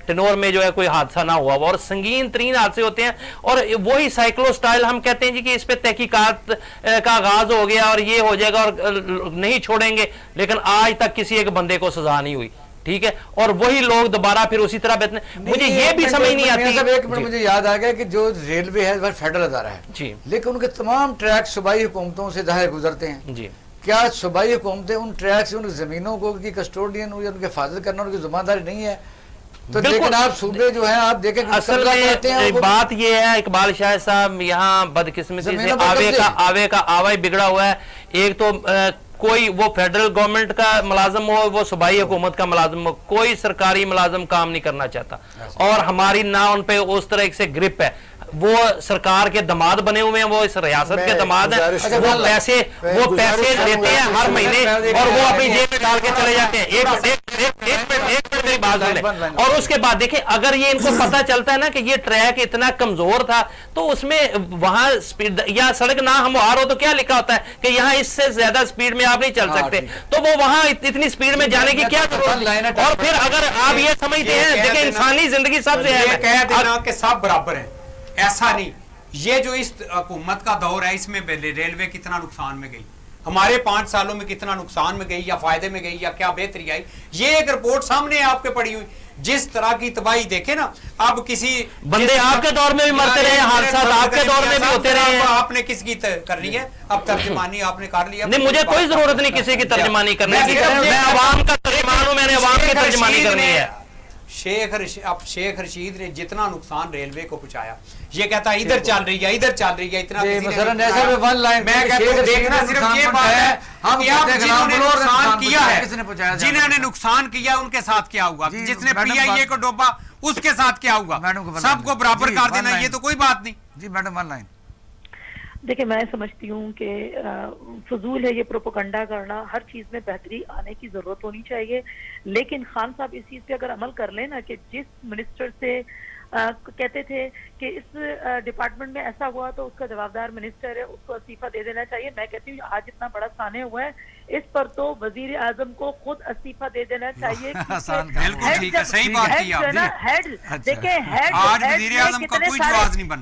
Speaker 2: टेनोर में जो है कोई हादसा ना हुआ, और संगीन तरीन हादसे होते हैं, और वही साइक्लो स्टाइल हम कहते हैं जी कि इस पे तहकीकात का आगाज हो गया और ये हो जाएगा और नहीं छोड़ेंगे, लेकिन आज तक किसी एक बंदे को सजा नहीं हुई, ठीक है, और वही लोग दोबारा फिर उसी तरह बेचने। मुझे ये भी समझ नहीं आती।
Speaker 1: एक मिनट, मुझे याद आ गया कि जो रेलवे है वह फेडरल अदारा है जी, लेकिन उनके तमाम ट्रैक सूबाई हुकूमतों से जाहिर गुजरते हैं जी। क्या सूबाई हुकूमतें उन ट्रैक से, उन जमीनों को की कस्टोडियन, उनके हिफाजत करना उनकी जिम्मेदारी नहीं है? तो लेकिन आप सूबे जो है आप देखें,
Speaker 2: असल में बात ये है इकबाल शाह साहब, यहाँ बदकिस्मती से आवे का आवाज बिगड़ा हुआ है। एक तो कोई वो फेडरल गवर्नमेंट का मुलाजम हो, वो सूबाई हुकूमत का मुलाजम हो, कोई सरकारी मुलाजम काम नहीं करना चाहता, और हमारी ना उन पे उस तरह से ग्रिप है। वो सरकार के दामाद बने हुए हैं, वो इस रियासत के दामाद हैं, वो पैसे लेते हैं हर महीने और वो अपनी जेब में डाल के चले जाते हैं। एक मिनट मेरी बात सुने। और उसके बाद देखिए, अगर ये इनको पता चलता है ना कि ये ट्रैक इतना कमजोर था, तो उसमें वहां स्पीड या सड़क ना हमवार हो तो क्या लिखा होता है कि यहाँ इससे ज्यादा स्पीड में आप नहीं चल सकते, तो वो वहां इतनी स्पीड में जाने की क्या जरूरत है? और फिर अगर आप ये समझते हैं, देखिए इंसानी जिंदगी सबसे है,
Speaker 4: कह देना कि सब बराबर है, ऐसा नहीं। ये जो इस हुकूमत का दौर है, इसमें रेलवे कितना नुकसान में गई, हमारे 5 सालों में कितना नुकसान में गई या फायदे में गई या क्या बेहतरी आई, ये एक रिपोर्ट सामने आपके पड़ी हुई। जिस तरह की तबाही देखे ना, अब किसी
Speaker 2: बंदे आपके दौर में भी मरते रहे, हादसा आपके दौर में भी होते रहे।
Speaker 4: आपने किसकी करनी है अब तर्जमानी? आपने कर लिया।
Speaker 2: नहीं, मुझे कोई जरूरत नहीं किसी की तर्जमानी करने की, मैं अवाम का तर्जमान हूं, मैंने अवाम की तर्जमानी करनी है।
Speaker 4: शेख रशीद ने जितना नुकसान रेलवे को पहुंचाया, ये कहता है इधर चल रही है, इधर चल रही है, इतना मैं कहता हूं देखना सिर्फ ये बात है कि आप जिन्होंने नुकसान किया है, जिन्होंने नुकसान किया उनके साथ क्या हुआ, जिसने पीआईए को डोबा उसके साथ क्या हुआ, सबको बराबर कर देना, ये तो कोई बात नहीं।
Speaker 1: जी मैडम, 1 लाइन।
Speaker 3: देखिए, मैं समझती हूँ कि फजूल है ये प्रोपोगंडा करना, हर चीज में बेहतरी आने की जरूरत होनी चाहिए, लेकिन खान साहब इस चीज पे अगर अमल कर लेना कि जिस मिनिस्टर से कहते थे कि इस डिपार्टमेंट में ऐसा हुआ तो उसका जवाबदार मिनिस्टर है, उसको इस्तीफा दे देना चाहिए। मैं कहती हूँ आज इतना बड़ा साने हुआ है, इस पर तो वजीर आजम को खुद इस्तीफा दे देना चाहिए।
Speaker 4: बिल्कुल ठीक है, सही बात की आपने।
Speaker 3: हेड देखिए, हेड
Speaker 4: आज वजीर आजम का कोई जवाब नहीं बनता।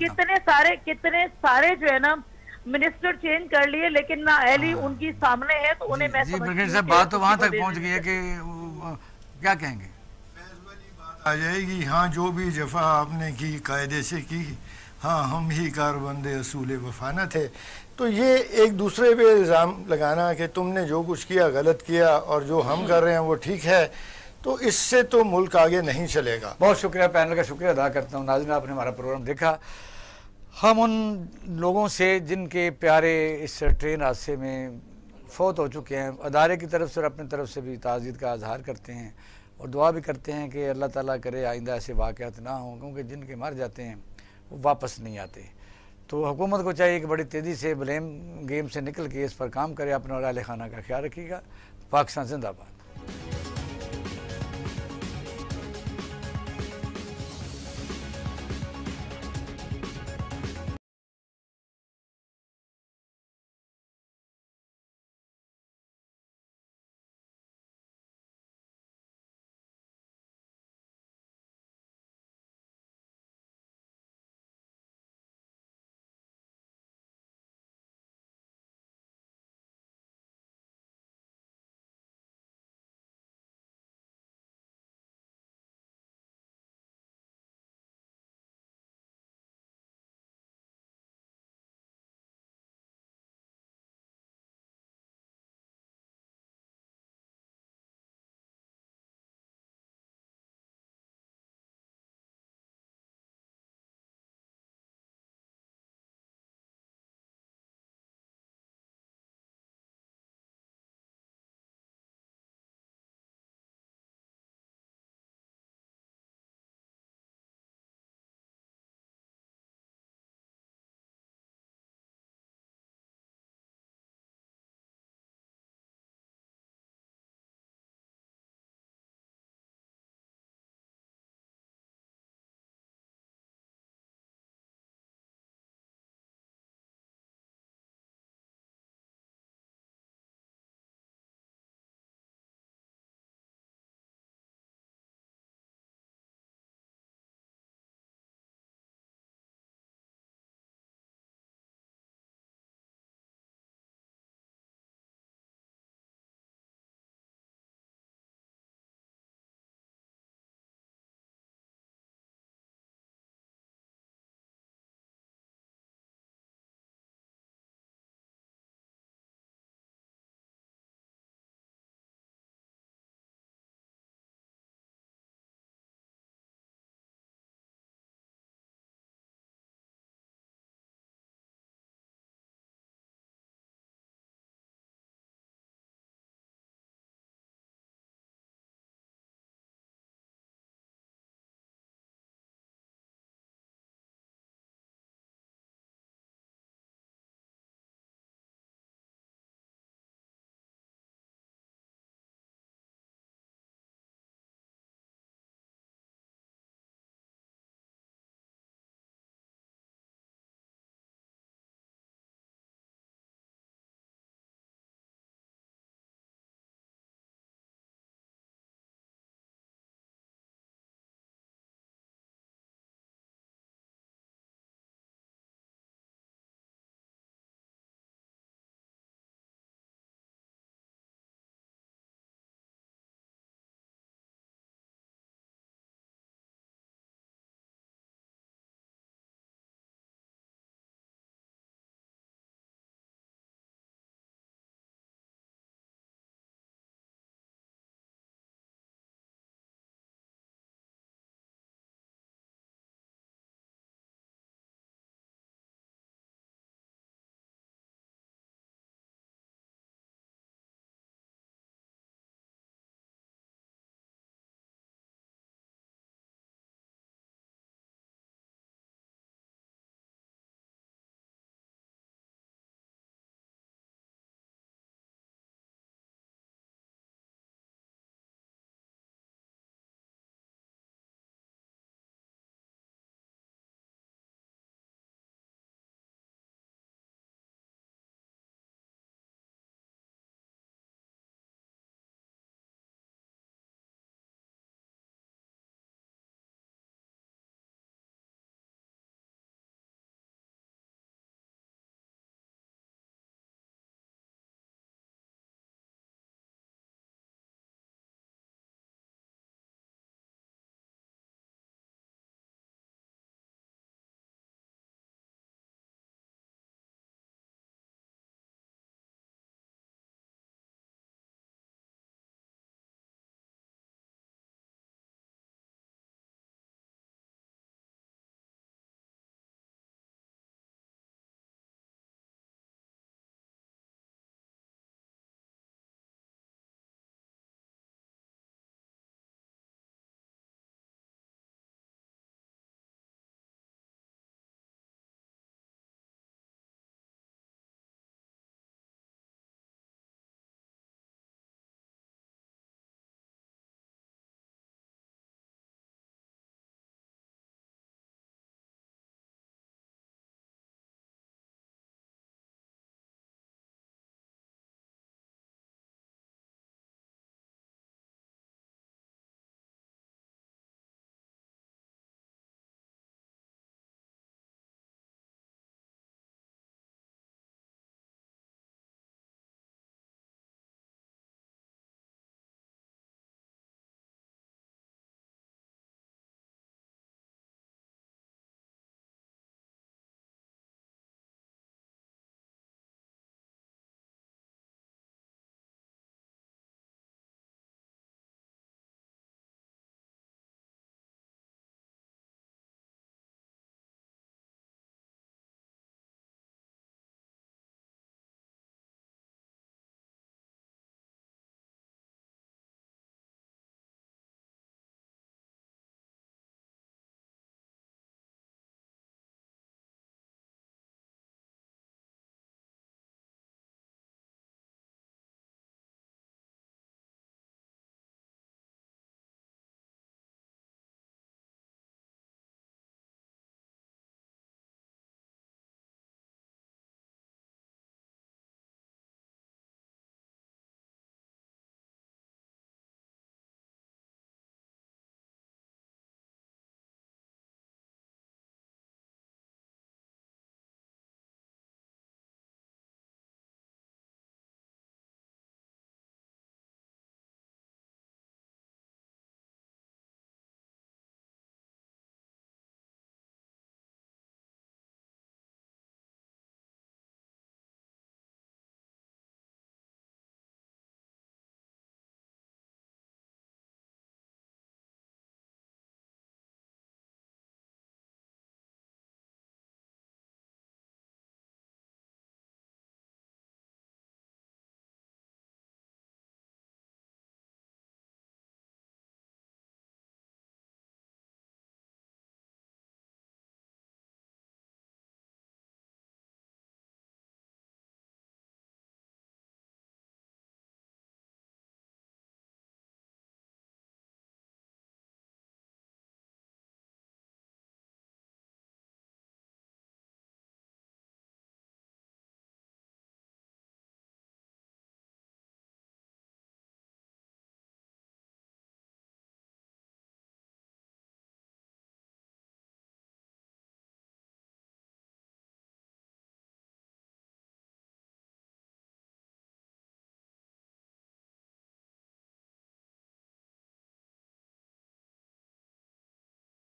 Speaker 3: कितने सारे जो है ना मिनिस्टर चेंज कर लिए, लेकिन ना अहली उनकी सामने है, तो उन्हें मैं
Speaker 1: समझती हूं बात तो वहां तक पहुंच गई है कि क्या कहेंगे
Speaker 5: आ जाएगी। हाँ, जो भी जफा आपने की कायदे से की, हाँ हम ही कारबंदे असूल वफाना थे। तो ये एक दूसरे पे इल्ज़ाम लगाना कि तुमने जो कुछ किया गलत किया और जो हम कर रहे हैं वो ठीक है, तो इससे तो मुल्क आगे नहीं चलेगा।
Speaker 1: बहुत शुक्रिया, पैनल का शुक्रिया अदा करता हूँ। नाज़रीन, आपने हमारा प्रोग्राम देखा। हम उन लोगों से जिनके प्यारे इस ट्रेन हादसे में फौत हो चुके हैं, अदारे की तरफ से और अपनी तरफ से भी ताज़ीद का इजहार करते हैं और दुआ भी करते हैं कि अल्लाह ताला करे आइंदा ऐसे वाक़यात ना हों, क्योंकि जिनके मर जाते हैं वो वापस नहीं आते। तो हुकूमत को चाहिए कि बड़ी तेज़ी से ब्लेम गेम से निकल के इस पर काम करे। अपने और अहल खाना का ख्याल रखिएगा। पाकिस्तान जिंदाबाद।